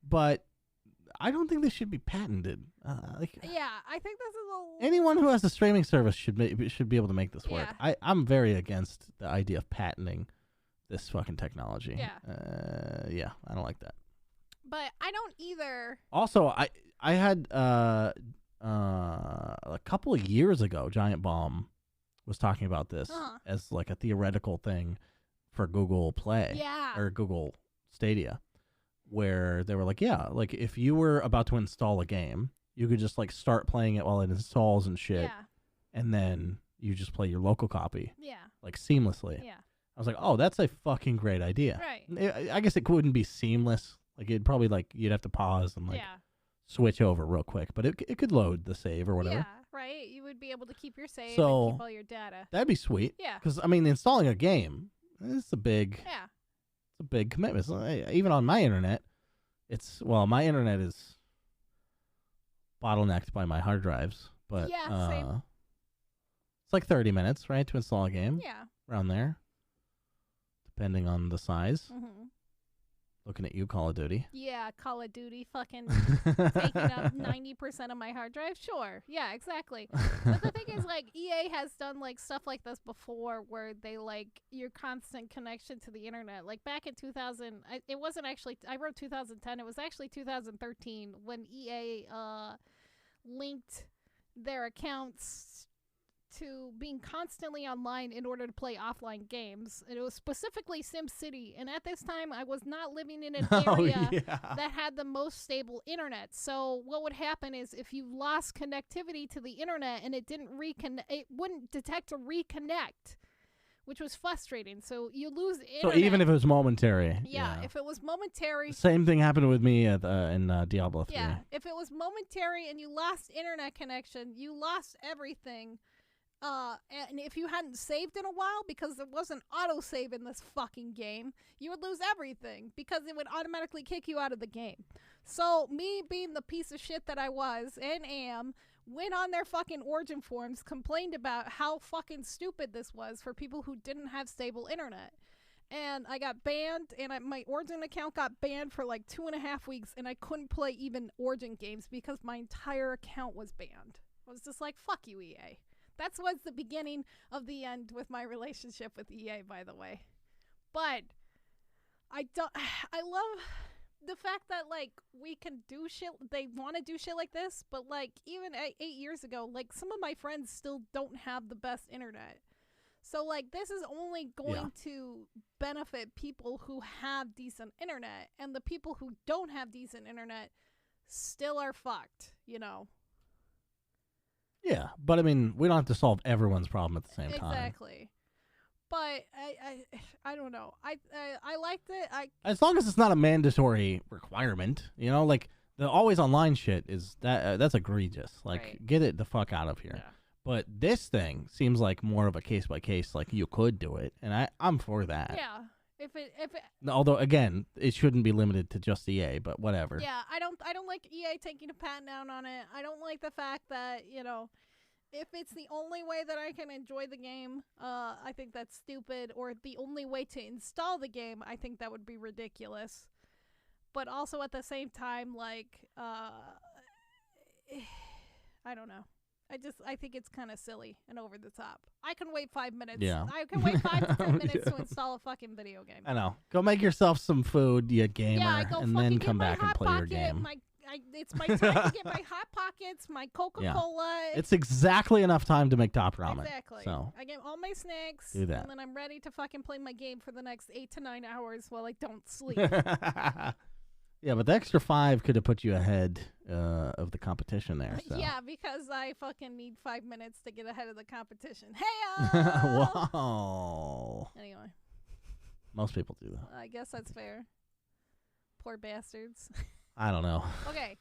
But I don't think this should be patented. Yeah, I think this is a... Anyone who has a streaming service should be able to make this work. Yeah. I'm very against the idea of patenting this fucking technology. Yeah. Yeah, I don't like that. But I don't either. Also, I had a couple of years ago, Giant Bomb was talking about this as like a theoretical thing for Google Play or Google Stadia, where they were like, yeah, like if you were about to install a game, you could just like start playing it while it installs and shit, and then you just play your local copy, like seamlessly. Yeah. I was like, oh, that's a fucking great idea. Right. I guess it wouldn't be seamless. Like it'd probably like you'd have to pause and like switch over real quick, but it could load the save or whatever. Yeah, right. You would be able to keep your save So, and keep all your data. That'd be sweet. Yeah. Because I mean, installing a game is a big commitment. So, even on my internet, my internet is bottlenecked by my hard drives, but same. it's like 30 minutes, right, to install a game. Yeah. Around there, depending on the size. Mm-hmm. Looking at you, Call of Duty. Yeah, Call of Duty fucking taking up 90% of my hard drive. Sure. Yeah, exactly. But the thing is, like, EA has done, like, stuff like this before where they, like, your constant connection to the internet. Like, back in 2000, it wasn't actually, I wrote 2010. It was actually 2013 when EA linked their accounts to being constantly online in order to play offline games. And it was specifically SimCity. And at this time, I was not living in an area that had the most stable internet. So what would happen is if you lost connectivity to the internet and it didn't it wouldn't detect a reconnect which was frustrating. So you lose internet. So even if it was momentary. Yeah, if it was momentary. Same thing happened with me in Diablo 3. Yeah, if it was momentary and you lost internet connection, you lost everything. And if you hadn't saved in a while, because there wasn't autosave in this fucking game, you would lose everything because it would automatically kick you out of the game. So me being the piece of shit that I was and am, went on their fucking origin forums, complained about how fucking stupid this was for people who didn't have stable internet. And I got banned, and my Origin account got banned for like 2.5 weeks, and I couldn't play even Origin games because my entire account was banned. I was just like, fuck you, EA. That was the beginning of the end with my relationship with EA, by the way. But I love the fact that, like, we can do shit, they want to do shit like this, but, like, even 8 years ago, like, some of my friends still don't have the best internet. So, like, this is only going to benefit people who have decent internet, and the people who don't have decent internet still are fucked, you know? Yeah, but I mean, we don't have to solve everyone's problem at the same time. Exactly. But I don't know. I liked it. As long as it's not a mandatory requirement, you know, like the always online shit is that's egregious. Like, get it the fuck out of here. Yeah. But this thing seems like more of a case by case. Like, you could do it, and I'm for that. Yeah. If it Although again, it shouldn't be limited to just EA, but whatever. Yeah, I don't like EA taking a pat down on it. I don't like the fact that, you know, if it's the only way that I can enjoy the game, I think that's stupid. Or the only way to install the game, I think that would be ridiculous. But also at the same time, like, I don't know. I think it's kind of silly and over the top. I can wait 5 minutes. Yeah. I can wait 5 to 10 minutes to install a fucking video game. I know. Go make yourself some food, you gamer, Yeah, go and then come back and play your game. It's my time to get my Hot Pockets, my Coca-Cola. Yeah. It's exactly enough time to make top ramen. Exactly. So I get all my snacks, do that. and then I'm ready to fucking play my game for the next 8 to 9 hours while I don't sleep. Yeah, but the extra 5 could have put you ahead of the competition there. So. Yeah, because I fucking need 5 minutes to get ahead of the competition. Hey, Whoa. Anyway. Most people do that. I guess that's fair. Poor bastards. I don't know. Okay.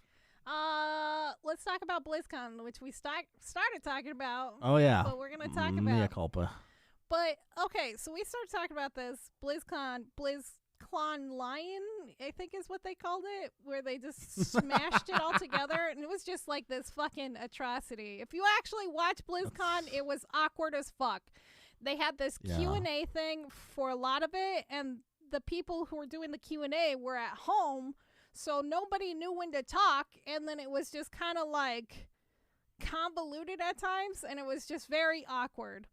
Let's talk about BlizzCon, which we started talking about. Oh, yeah. But we're going to talk about. Mea culpa. But, okay, so we started talking about this. BlizzCon Lion, I think is what they called it, where they just smashed it all together, and it was just like this fucking atrocity. If you actually watch BlizzCon, it was awkward as fuck. They had this Q&A thing for a lot of it, and the people who were doing the Q&A were at home, so nobody knew when to talk, and then it was just kind of like convoluted at times, and it was just very awkward.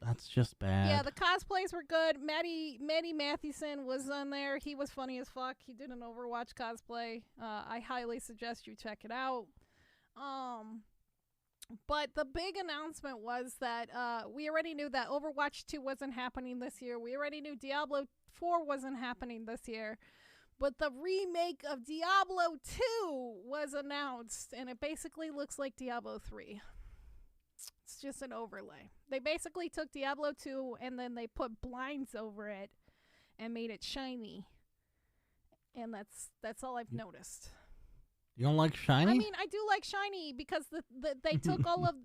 That's just bad. Yeah, the cosplays were good. Maddie Mathewson was on there. He was funny as fuck. He did an Overwatch cosplay. I highly suggest you check it out. But the big announcement was that we already knew that Overwatch 2 wasn't happening this year. We already knew Diablo 4 wasn't happening this year. But the remake of Diablo 2 was announced, and it basically looks like Diablo 3. It's just an overlay. They basically took Diablo 2 and then they put blinds over it and made it shiny. And that's all I've noticed. You don't like shiny? I mean, I do like shiny because they took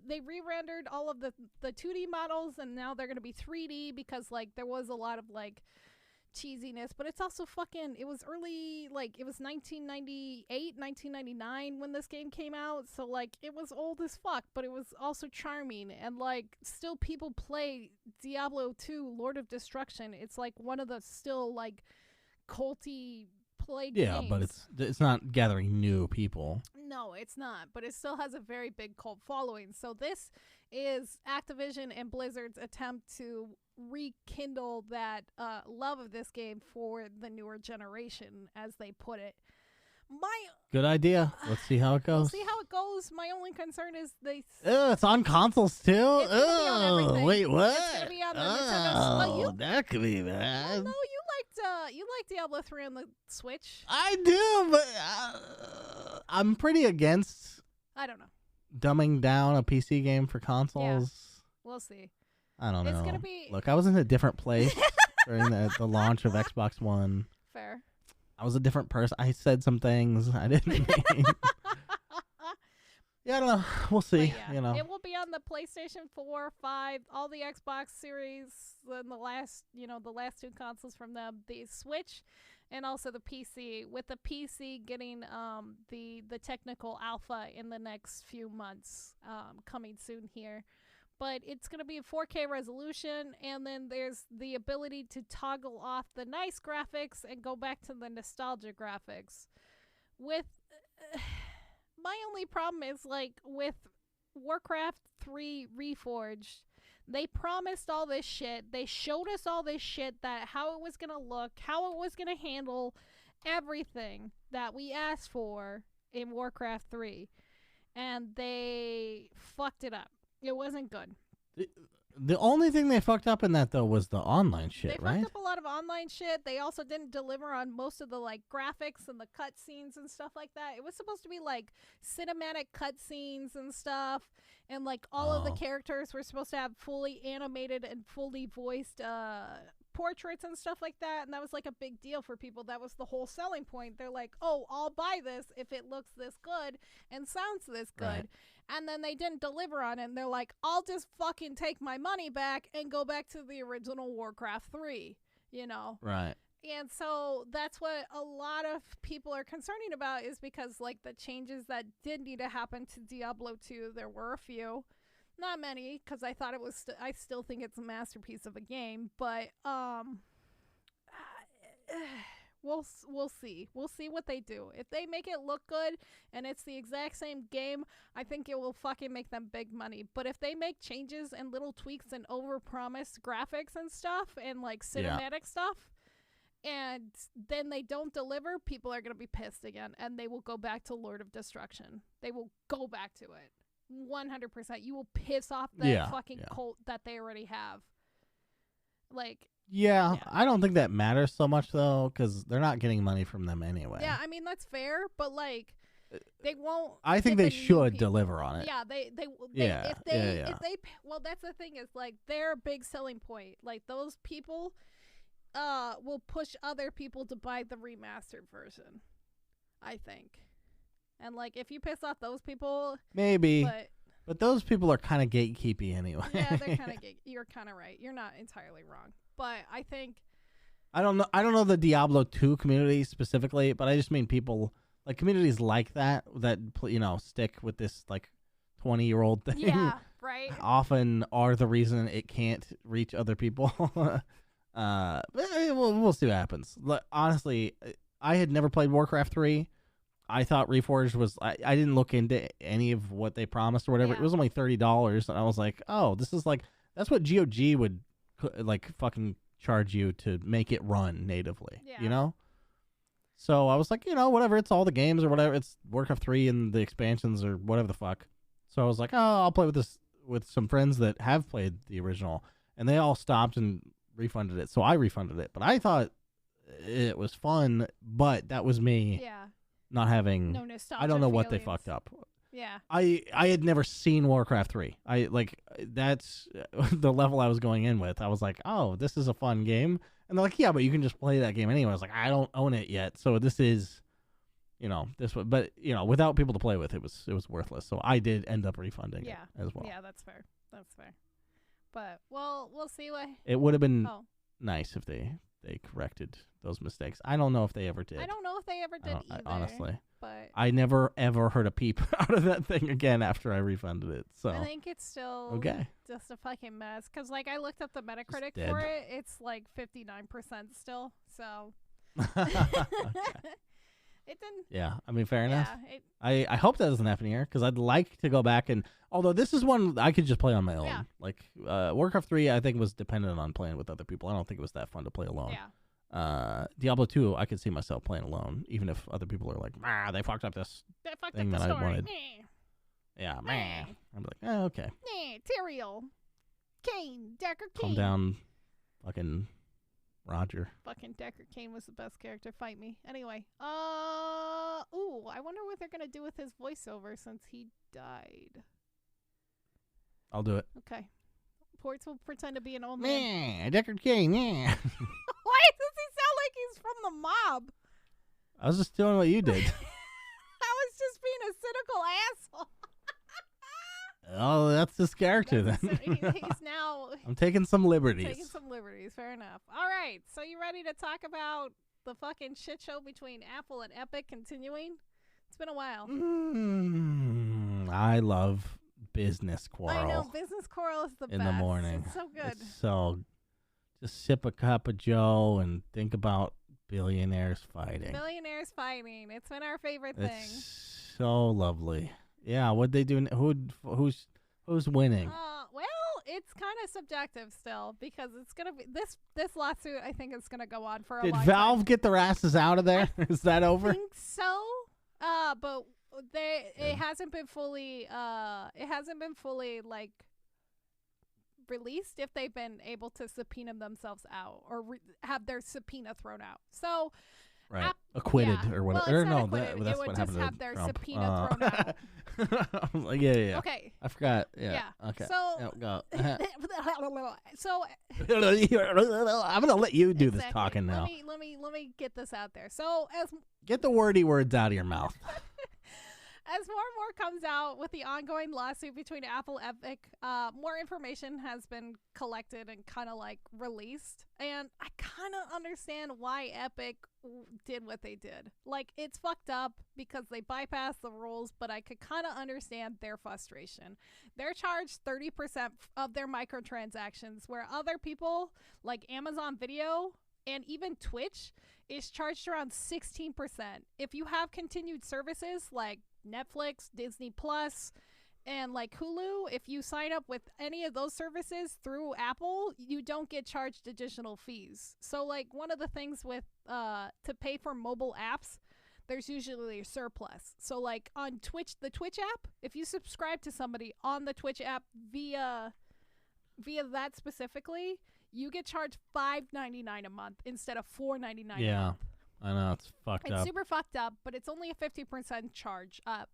they re-rendered all of the 2D models, and now they're going to be 3D because, like, there was a lot of, like, cheesiness, but it's also fucking, it was early, like, it was 1998, 1999 when this game came out, so, like, it was old as fuck, but it was also charming, and, like, still people play Diablo 2 Lord of Destruction. It's, like, one of the still, like, culty played games. Yeah, but it's not gathering new people. No, it's not, but it still has a very big cult following. So this is Activision and Blizzard's attempt to rekindle that love of this game for the newer generation, as they put it. Good idea. Let's see how it goes. We'll see how it goes. My only concern is it's on consoles too. It's gonna be on everything. Wait, what? It's gonna be on the Nintendo. That could be bad. No, you liked Diablo 3 on the Switch. I do, but I'm pretty against. I don't know. Dumbing down a PC game for consoles. Yeah. We'll see. I don't know. It's gonna be. Look, I was in a different place during the launch of Xbox One. Fair. I was a different person. I said some things I didn't mean. Yeah, I don't know. We'll see. Yeah, You know, it will be on the PlayStation 4, 5, all the Xbox series, and the last 2 consoles from them, the Switch, and also the PC. With the PC getting the technical alpha in the next few months, coming soon here. But it's going to be a 4K resolution, and then there's the ability to toggle off the nice graphics and go back to the nostalgia graphics. With my only problem is, like, with Warcraft 3 Reforged, they promised all this shit. They showed us all this shit, that how it was going to look, how it was going to handle everything that we asked for in Warcraft 3. And they fucked it up. It wasn't good. the only thing they fucked up in that though was the online shit, They right? fucked up a lot of online shit. They also didn't deliver on most of the like graphics and the cutscenes and stuff like that. It was supposed to be like cinematic cutscenes and stuff, and like all of the characters were supposed to have fully animated and fully voiced portraits and stuff like that, and that was like a big deal for people. That was the whole selling point. They're like, oh, I'll buy this if it looks this good and sounds this good. Right. And then they didn't deliver on it, and they're like, I'll just fucking take my money back and go back to the original Warcraft 3, you know? Right. And so that's what a lot of people are concerning about, is because like the changes that did need to happen to Diablo 2, there were a few. Not many, because I thought it was. I still think it's a masterpiece of a game, but we'll see. We'll see what they do. If they make it look good and it's the exact same game, I think it will fucking make them big money. But if they make changes and little tweaks and overpromise graphics and stuff and like cinematic stuff, and then they don't deliver, people are gonna be pissed again, and they will go back to Lord of Destruction. They will go back to it. 100%. You will piss off that fucking cult that they already have. Like, yeah, I don't think that matters so much though, because they're not getting money from them anyway. Yeah, I mean that's fair, but like they won't. I think they should deliver on it. Yeah, they if they well, that's the thing, is like their big selling point. Like those people will push other people to buy the remastered version, I think. And like if you piss off those people, maybe, but those people are kind of gatekeepy anyway. Yeah, they're kind of you're kind of right. You're not entirely wrong, but I think I don't know the Diablo 2 community specifically, but I just mean people like communities like that stick with this like 20-year-old thing. Yeah, right. Often are the reason it can't reach other people. But we'll see what happens. Honestly, I had never played Warcraft 3. I thought Reforged was. I didn't look into any of what they promised or whatever. Yeah. It was only $30, and I was like, oh, this is like that's what GOG would like fucking charge you to make it run natively. Yeah. You know. So I was like, whatever. It's all the games or whatever. It's Warcraft 3 and the expansions or whatever the fuck. So I was like, oh, I'll play with this with some friends that have played the original, and they all stopped and refunded it. So I refunded it, but I thought it was fun. But that was me. Yeah. Not having no nostalgia. I don't know feelings. what they fucked up. Yeah. I had never seen Warcraft 3. That's the level I was going in with. I was like, oh, this is a fun game. And they're like, yeah, but you can just play that game anyway. I was like, I don't own it yet. So this is but without people to play with, it was worthless. So I did end up refunding it as well. Yeah, that's fair. But we'll see what it would have been nice if they corrected those mistakes. I don't know if they ever did. I don't know if they ever did either. Honestly. But I never, ever heard a peep out of that thing again after I refunded it. So I think it's still just a fucking mess. Because, like, I looked up the Metacritic for it. It's, like, 59% still. So it didn't. Yeah, I mean, fair enough. Yeah, I hope that doesn't happen here, because I'd like to go back and... Although this is one I could just play on my own. Yeah. Like, Warcraft 3, I think, was dependent on playing with other people. I don't think it was that fun to play alone. Yeah. Diablo 2, I could see myself playing alone, even if other people are like, they fucked up this thing that I wanted. Yeah, meh. I'm like, okay. Tyrael. Kane. Decker Kane. Calm down, fucking Roger. Fucking Decker Kane was the best character. Fight me. Anyway. I wonder what they're going to do with his voiceover since he died. I'll do it. Okay. Portz will pretend to be an old man. Man, Deckard King, yeah. Why does he sound like he's from the mob? I was just doing what you did. I was just being a cynical asshole. Oh, that's his character then. He's now I'm taking some liberties. taking some liberties. Fair enough. All right. So you ready to talk about the fucking shit show between Apple and Epic continuing? It's been a while. I love business quarrel. I know. Business quarrel is the best. In the morning. It's so good. So just sip a cup of Joe and think about billionaires fighting. Billionaires fighting. It's been our favorite thing. It's so lovely. Yeah, what'd they do? Who's winning? Well, it's kind of subjective still because it's gonna be this lawsuit. I think it's gonna go on for a Did long Valve time. get their asses out of there? Is that over? I think so. But it hasn't been fully like released if they've been able to subpoena themselves out or have their subpoena thrown out. So. Right, acquitted or whatever. Well, or no, acquitted. that's it would what just happened have to their Trump. subpoena thrown out. Like, yeah. Okay. I forgot. Yeah. Okay. So, go. so I'm gonna let you do this exactly. talking now. Let me get this out there. So Get the wordy words out of your mouth. As more and more comes out with the ongoing lawsuit between Apple and Epic, more information has been collected and kind of like released. And I kind of understand why Epic did what they did. Like, it's fucked up because they bypassed the rules, but I could kind of understand their frustration. They're charged 30% of their microtransactions, where other people like Amazon Video and even Twitch is charged around 16%. If you have continued services like Netflix, Disney Plus, and like Hulu, if you sign up with any of those services through Apple, you don't get charged additional fees. So like one of the things with to pay for mobile apps, there's usually a surplus. So like on Twitch, the Twitch app, if you subscribe to somebody on the Twitch app via that specifically, you get charged $5.99 a month instead of $4.99 a month. I know, it's fucked up. It's super fucked up, but it's only a 50% charge up,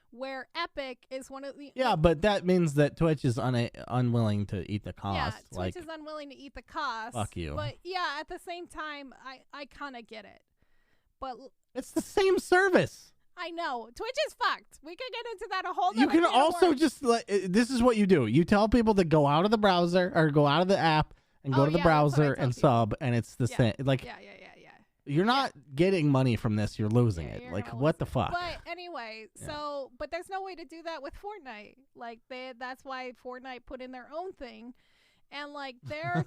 where Epic is one of the... Yeah, but that means that Twitch is unwilling to eat the cost. Yeah, Twitch is unwilling to eat the cost. Fuck you. But yeah, at the same time, I kind of get it. But it's the same service. I know. Twitch is fucked. We could get into that a whole You can also just... this is what you do. You tell people to go out of the browser or go out of the app and go to the browser and sub, and it's the same. Like, yeah. You're not getting money from this. You're losing it. Like, what the fuck? But anyway, but there's no way to do that with Fortnite. Like, that's why Fortnite put in their own thing. And, like, their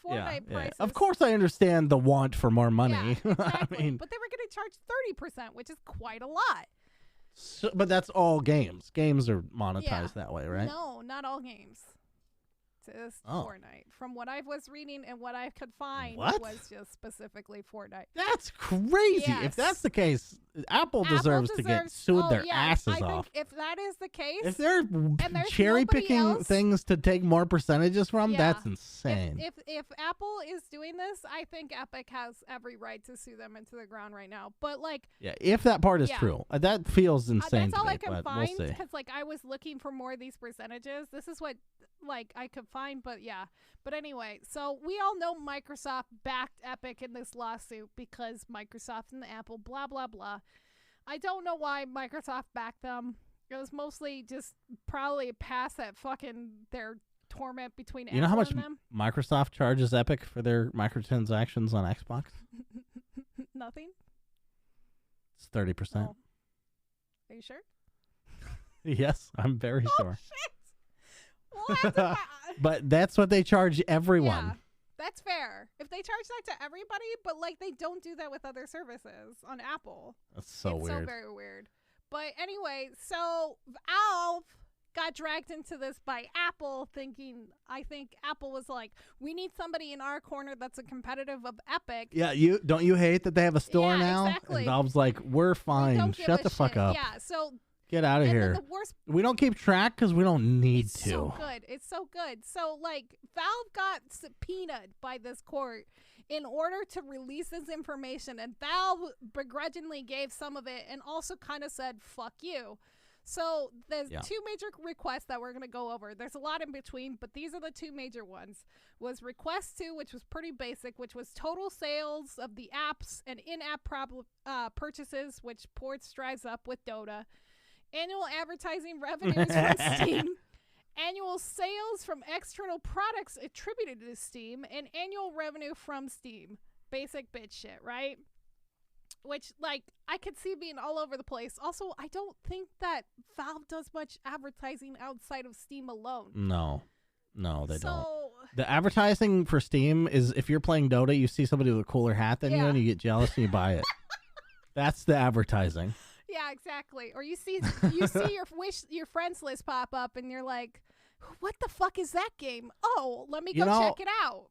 Fortnite prices. Of course I understand the want for more money. Yeah, exactly. I mean, but they were going to charge 30%, which is quite a lot. So, but that's all games. Games are monetized that way, right? No, not all games. Just Fortnite. From what I was reading and what I could find, it was just specifically Fortnite. That's crazy. Yes. If that's the case, Apple deserves to get sued their asses off. If that is the case, if they're cherry picking things to take more percentages from, that's insane. If Apple is doing this, I think Epic has every right to sue them into the ground right now. But like, if that part is true, that feels insane. That's all to me, I can find we'll because like I was looking for more of these percentages. This is what like I could find, but But anyway, so we all know Microsoft backed Epic in this lawsuit because Microsoft and Apple, blah, blah, blah. I don't know why Microsoft backed them. It was mostly just probably past that fucking their torment between Apple and them. You know how much Microsoft charges Epic for their microtransactions on Xbox? Nothing? It's 30%. Oh. Are you sure? Yes, I'm very sure. Shit. We'll have to but that's what they charge everyone. Yeah, that's fair. If they charge that to everybody, but like they don't do that with other services on Apple. That's so weird. It's so very weird. But anyway, so Valve got dragged into this by Apple I think Apple was like, we need somebody in our corner that's a competitive of Epic. Yeah, don't you hate that they have a store now? Exactly. And Valve's like, we're fine. Shut the fuck up. Yeah, so get out of here. We don't keep track because we don't need to. So good. It's so good. So, like, Valve got subpoenaed by this court in order to release this information, and Valve begrudgingly gave some of it and also kind of said, fuck you. So there's Yeah. 2 major requests that we're going to go over. There's a lot in between, but these are the 2 major ones. Was request 2, which was pretty basic, which was total sales of the apps and in-app purchases, which Portz drives up with Dota. Annual advertising revenues from Steam. Annual sales from external products attributed to Steam. And annual revenue from Steam. Basic bitch shit, right? Which, like, I could see being all over the place. Also, I don't think that Valve does much advertising outside of Steam alone. No, they don't. So, The advertising for Steam is if you're playing Dota, you see somebody with a cooler hat than you, and you get jealous and you buy it. That's the advertising. yeah, exactly. Or you see your friends list pop up, and you're like, "What the fuck is that game? Oh, let me go check it out."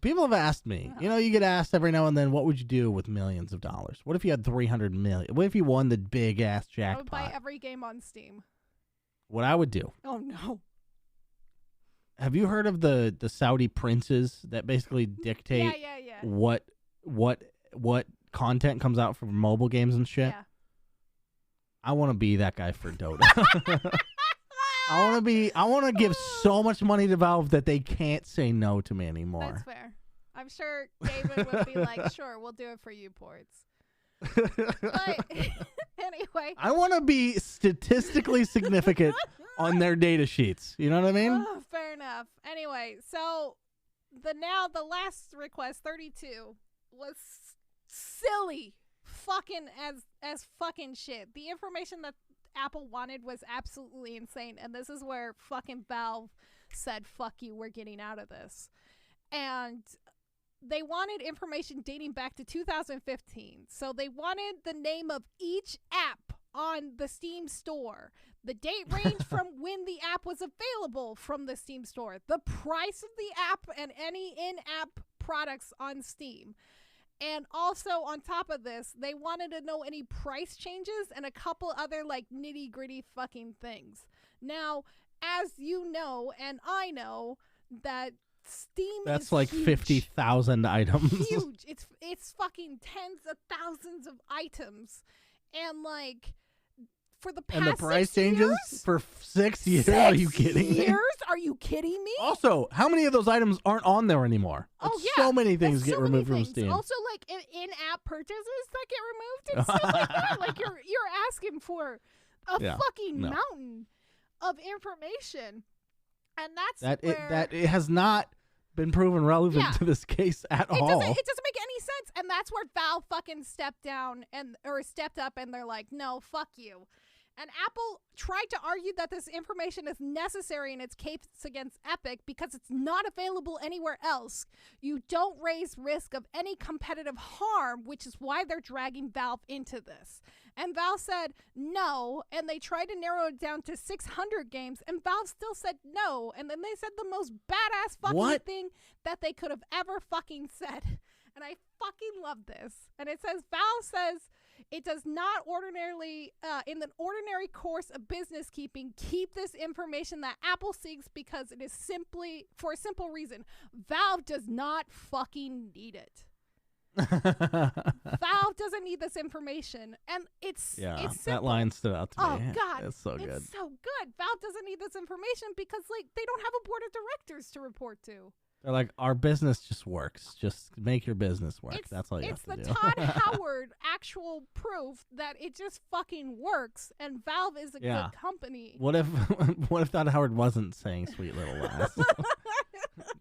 People have asked me. You get asked every now and then, what would you do with millions of dollars? What if you had 300 million? What if you won the big ass jackpot? I would buy every game on Steam. What I would do. Oh no. Have you heard of the Saudi princes that basically dictate what content comes out for mobile games and shit? Yeah. I want to be that guy for Dota. I want to give so much money to Valve that they can't say no to me anymore. That's fair. I'm sure David would be like, "Sure, we'll do it for you, Portz." But anyway, I want to be statistically significant on their data sheets. You know what I mean? Oh, fair enough. Anyway, so the last request, 32, was silly, fucking as fucking shit. The information that Apple wanted was absolutely insane, and this is where fucking Valve said, "Fuck you, we're getting out of this." And they wanted information dating back to 2015. So they wanted the name of each app on the Steam store, the date range from when the app was available from the Steam store, the price of the app, and any in-app products on Steam. And also, on top of this, they wanted to know any price changes and a couple other, like, nitty-gritty fucking things. Now, as you know, and I know, that Steam That's is like huge. 50,000 items. Huge. It's fucking tens of thousands of items. And, like, for the past And the price 6 changes years? for 6 years? Are you kidding me? Are you kidding me? Also, how many of those items aren't on there anymore? Like, Oh, yeah. So many things That's get so removed many from things. Steam. Also, like, in-app purchases that get removed and stuff like that. Like, you're asking for a fucking mountain of information. And that's it has not been proven relevant to this case at all. It doesn't make any sense. And that's where Valve fucking stepped up and they're like, "No, fuck you." And Apple tried to argue that this information is necessary in its case against Epic because it's not available anywhere else. You don't raise risk of any competitive harm, which is why they're dragging Valve into this. And Valve said no, and they tried to narrow it down to 600 games, and Valve still said no. And then they said the most badass fucking thing that they could have ever fucking said. And I fucking love this. And it says, Valve says, it does not ordinarily, in the ordinary course of business keeping, keep this information that Apple seeks because it is simply, for a simple reason, Valve does not fucking need it. Valve doesn't need this information. And it's simple. That line stood out to me. Oh, God. It's so good. It's so good. Valve doesn't need this information because, like, they don't have a board of directors to report to. They're like, our business just works. Just make your business work. That's all you have to do. It's the Todd Howard actual proof that it just fucking works, and Valve is a good company. What if Todd Howard wasn't saying "sweet little lass"?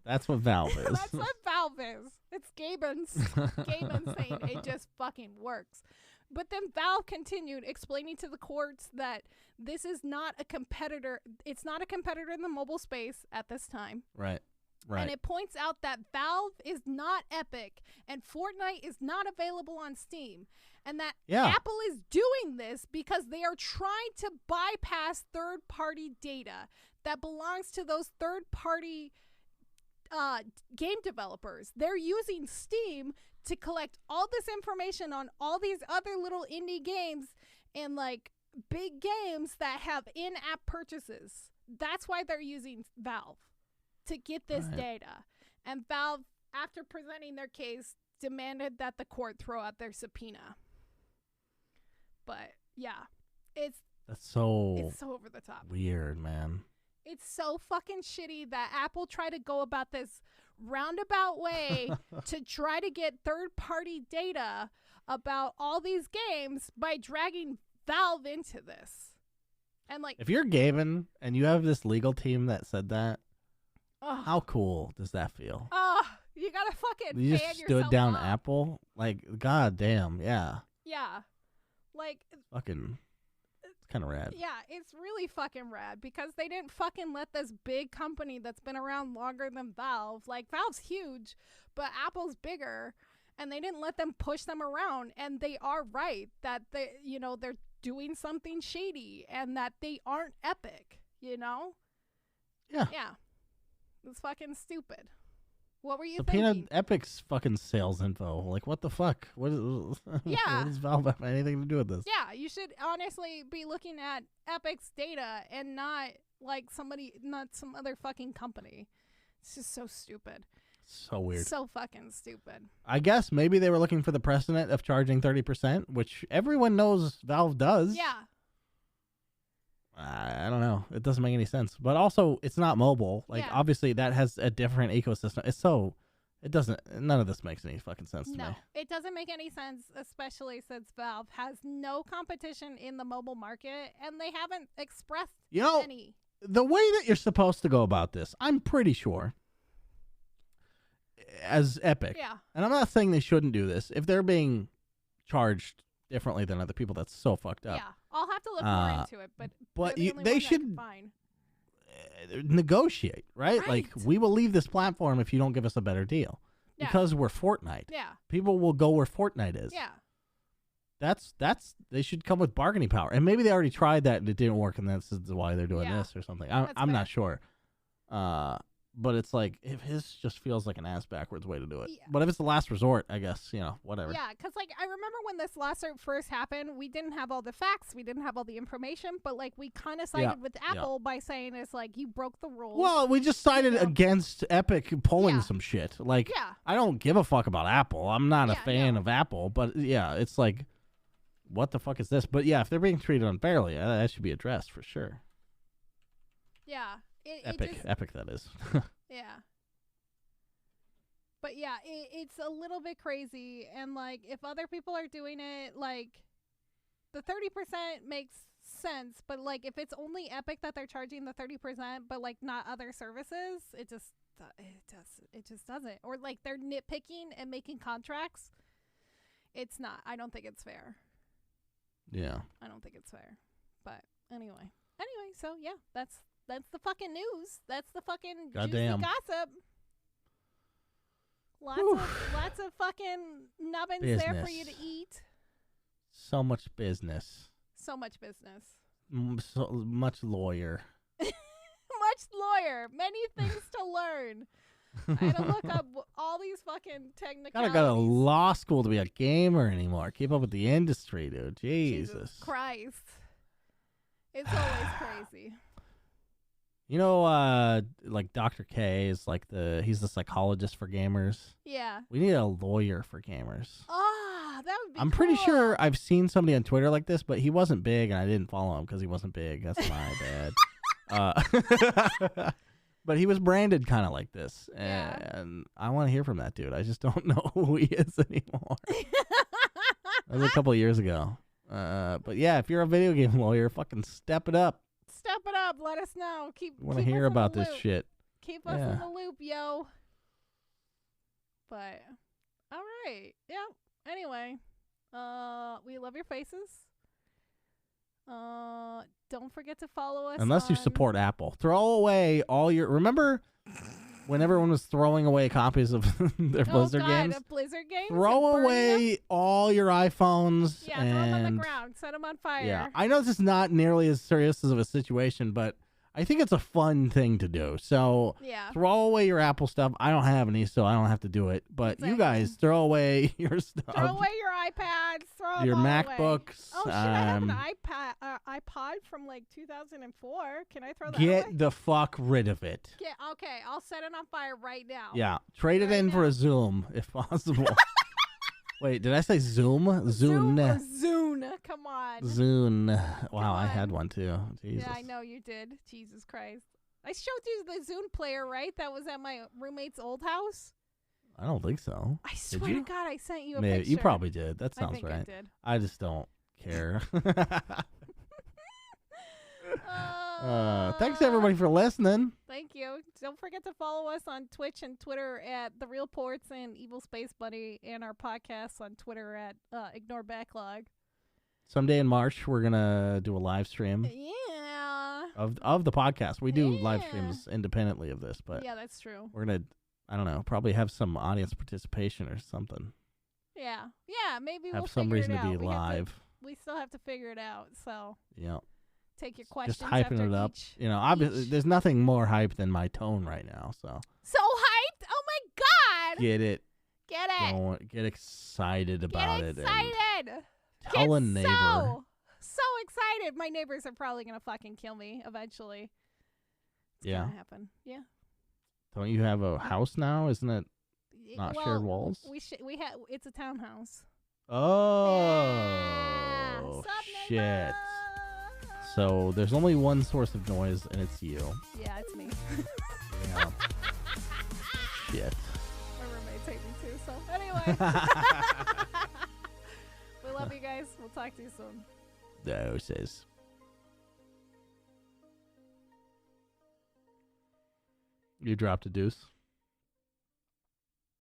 That's what Valve is. That's what Valve is. It's Gaben saying it just fucking works. But then Valve continued explaining to the courts that this is not a competitor. It's not a competitor in the mobile space at this time. Right. Right. And it points out that Valve is not Epic and Fortnite is not available on Steam. And that Apple is doing this because they are trying to bypass third-party data that belongs to those third-party game developers. They're using Steam to collect all this information on all these other little indie games and, like, big games that have in-app purchases. That's why they're using Valve. To get this data. And Valve, after presenting their case, demanded that the court throw out their subpoena. But, yeah. That's so it's so over the top. weird, man. It's so fucking shitty that Apple tried to go about this roundabout way to try to get third-party data about all these games by dragging Valve into this. And like, If you're gaming and you have this legal team that said that, ugh. how cool does that feel? You gotta fucking You fan just stood yourself down up. Apple? Like, god damn, yeah. Yeah. Like, Fucking, it's kind of rad. yeah, it's really fucking rad because they didn't fucking let this big company that's been around longer than Valve, like Valve's huge, but Apple's bigger, and they didn't let them push them around. And they are right that they, they're doing something shady and that they aren't Epic, Yeah. Yeah. It's fucking stupid. What were you Subpoena thinking? Epic's fucking sales info. Like, what the fuck? What Yeah. does Valve have anything to do with this? Yeah, you should honestly be looking at Epic's data and not not some other fucking company. It's just so stupid. So weird. So fucking stupid. I guess maybe they were looking for the precedent of charging 30%, which everyone knows Valve does. Yeah. I don't know. It doesn't make any sense. But also, it's not mobile. Like, Yeah. obviously, that has a different ecosystem. None of this makes any fucking sense to No, me. it doesn't make any sense, especially since Valve has no competition in the mobile market and they haven't expressed You know, any. the way that you're supposed to go about this, I'm pretty sure, as Epic, Yeah. and I'm not saying they shouldn't do this, if they're being charged differently than other people, that's so fucked up. Yeah. I'll have to look more into it, but But they're the only they one that I can should find. negotiate, right? Like, Right. we will leave this platform if you don't give us a better deal. Yeah. Because we're Fortnite. Yeah. People will go where Fortnite is. Yeah. They should come with bargaining power. And maybe they already tried that and it didn't work, and that's why they're doing Yeah. this or something. That's I'm fair. not sure. But it's like, if his just feels like an ass backwards way to do it. Yeah. But if it's the last resort, I guess, whatever. Yeah, because, like, I remember when this lawsuit first happened, we didn't have all the facts, we didn't have all the information, but, like, we kind of sided with Apple by saying it's like, you broke the rules. Well, we just sided Yeah. against Epic pulling Yeah. some shit. Like, Yeah. I don't give a fuck about Apple. I'm not a Yeah, fan no. of Apple. But, yeah, it's like, what the fuck is this? But, yeah, if they're being treated unfairly, that should be addressed for sure. Yeah. It Epic. just, Epic, that is. yeah. But, yeah, it's a little bit crazy. And, like, if other people are doing it, like, the 30% makes sense. But, like, if it's only Epic that they're charging the 30%, but, like, not other services, it just doesn't. Or, like, they're nitpicking and making contracts. It's not. I don't think it's fair. Yeah. I don't think it's fair. But anyway, so yeah, that's the fucking news. That's the fucking Goddamn. juicy gossip. Lots of fucking nubbins there for you to Business. eat. So much business. So much business. So much lawyer. Much lawyer. Many things to learn. I had to look up all these fucking technicalities. Gotta go to law school to be a gamer anymore. Keep up with the industry, dude. Jesus. Christ. It's always crazy. You know, like Dr. K is like he's the psychologist for gamers. Yeah. We need a lawyer for gamers. Ah, that would be I'm pretty cool. sure I've seen somebody on Twitter like this, but he wasn't big, and I didn't follow him because he wasn't big. That's my bad. But he was branded kind of like this, Yeah. and I want to hear from that dude. I just don't know who he is anymore. That was a couple of years ago. But yeah, if you're a video game lawyer, fucking step it up. Step it up. Let us know. Want to keep hear us in about the this loop. shit? Keep us Yeah. in the loop, yo. But all right, yeah. Anyway, we love your faces. Don't forget to follow us. Unless you on- support Apple, throw away all your. Remember when everyone was throwing away copies of their Blizzard games? of Blizzard games. Throw and burn away them. all your iPhones. Yeah, throw them on and the ground. Set them on fire. yeah, I know this is not nearly as serious of a situation, but I think it's a fun thing to do. So Yeah. throw away your Apple stuff. I don't have any, so I don't have to do it. But you Exactly. guys, throw away your stuff. Throw away your iPads. Throw 'em your all away. MacBooks. Oh shit! I have an iPod from like 2004. Can I throw that away? Get the fuck rid of it. Okay, I'll set it on fire right now. Yeah, trade it Right in for now. a Zoom if possible. Wait, did I say Zoom? Zune. Zune. Come on. Zune. Wow, I on. had one too. Jesus. Yeah, I know you did. Jesus Christ. I showed you the Zune player, right? That was at my roommate's old house. I don't think so. I swear to God, I sent you a Maybe picture. you probably did. That I sounds think right. I did. I just don't care. Thanks everybody for listening. Thank you. Don't forget to follow us on Twitch and Twitter at The Real Ports and Evil Space Buddy, and our podcasts on Twitter at Ignore Backlog. Someday in March, we're gonna do a live stream. Yeah. Of the podcast. We do live streams independently of this, but yeah, that's true. we're gonna, I don't know, probably have some audience participation or something. Yeah. Yeah. Maybe Have we'll some figure reason it to out. be live. We still have to figure it out. So Yeah. take your questions. Just hyping after it up. each- You know, obviously, there's nothing more hype than my tone right now. So So hyped! Oh my God! get it. Get it! Going, get excited about Get it. excited! And tell a neighbor. So excited! My neighbors are probably gonna fucking kill me eventually. It's Yeah. gonna happen. Yeah. Don't you have a house now? Isn't it not Well, shared walls? We have. It's a townhouse. Oh, Sup, shit. neighbor? So there's only one source of noise, and it's you. Yeah, it's me. Yeah. Shit. My roommates hate me too. So anyway, we love you guys. We'll talk to you soon. Doses. You dropped a deuce.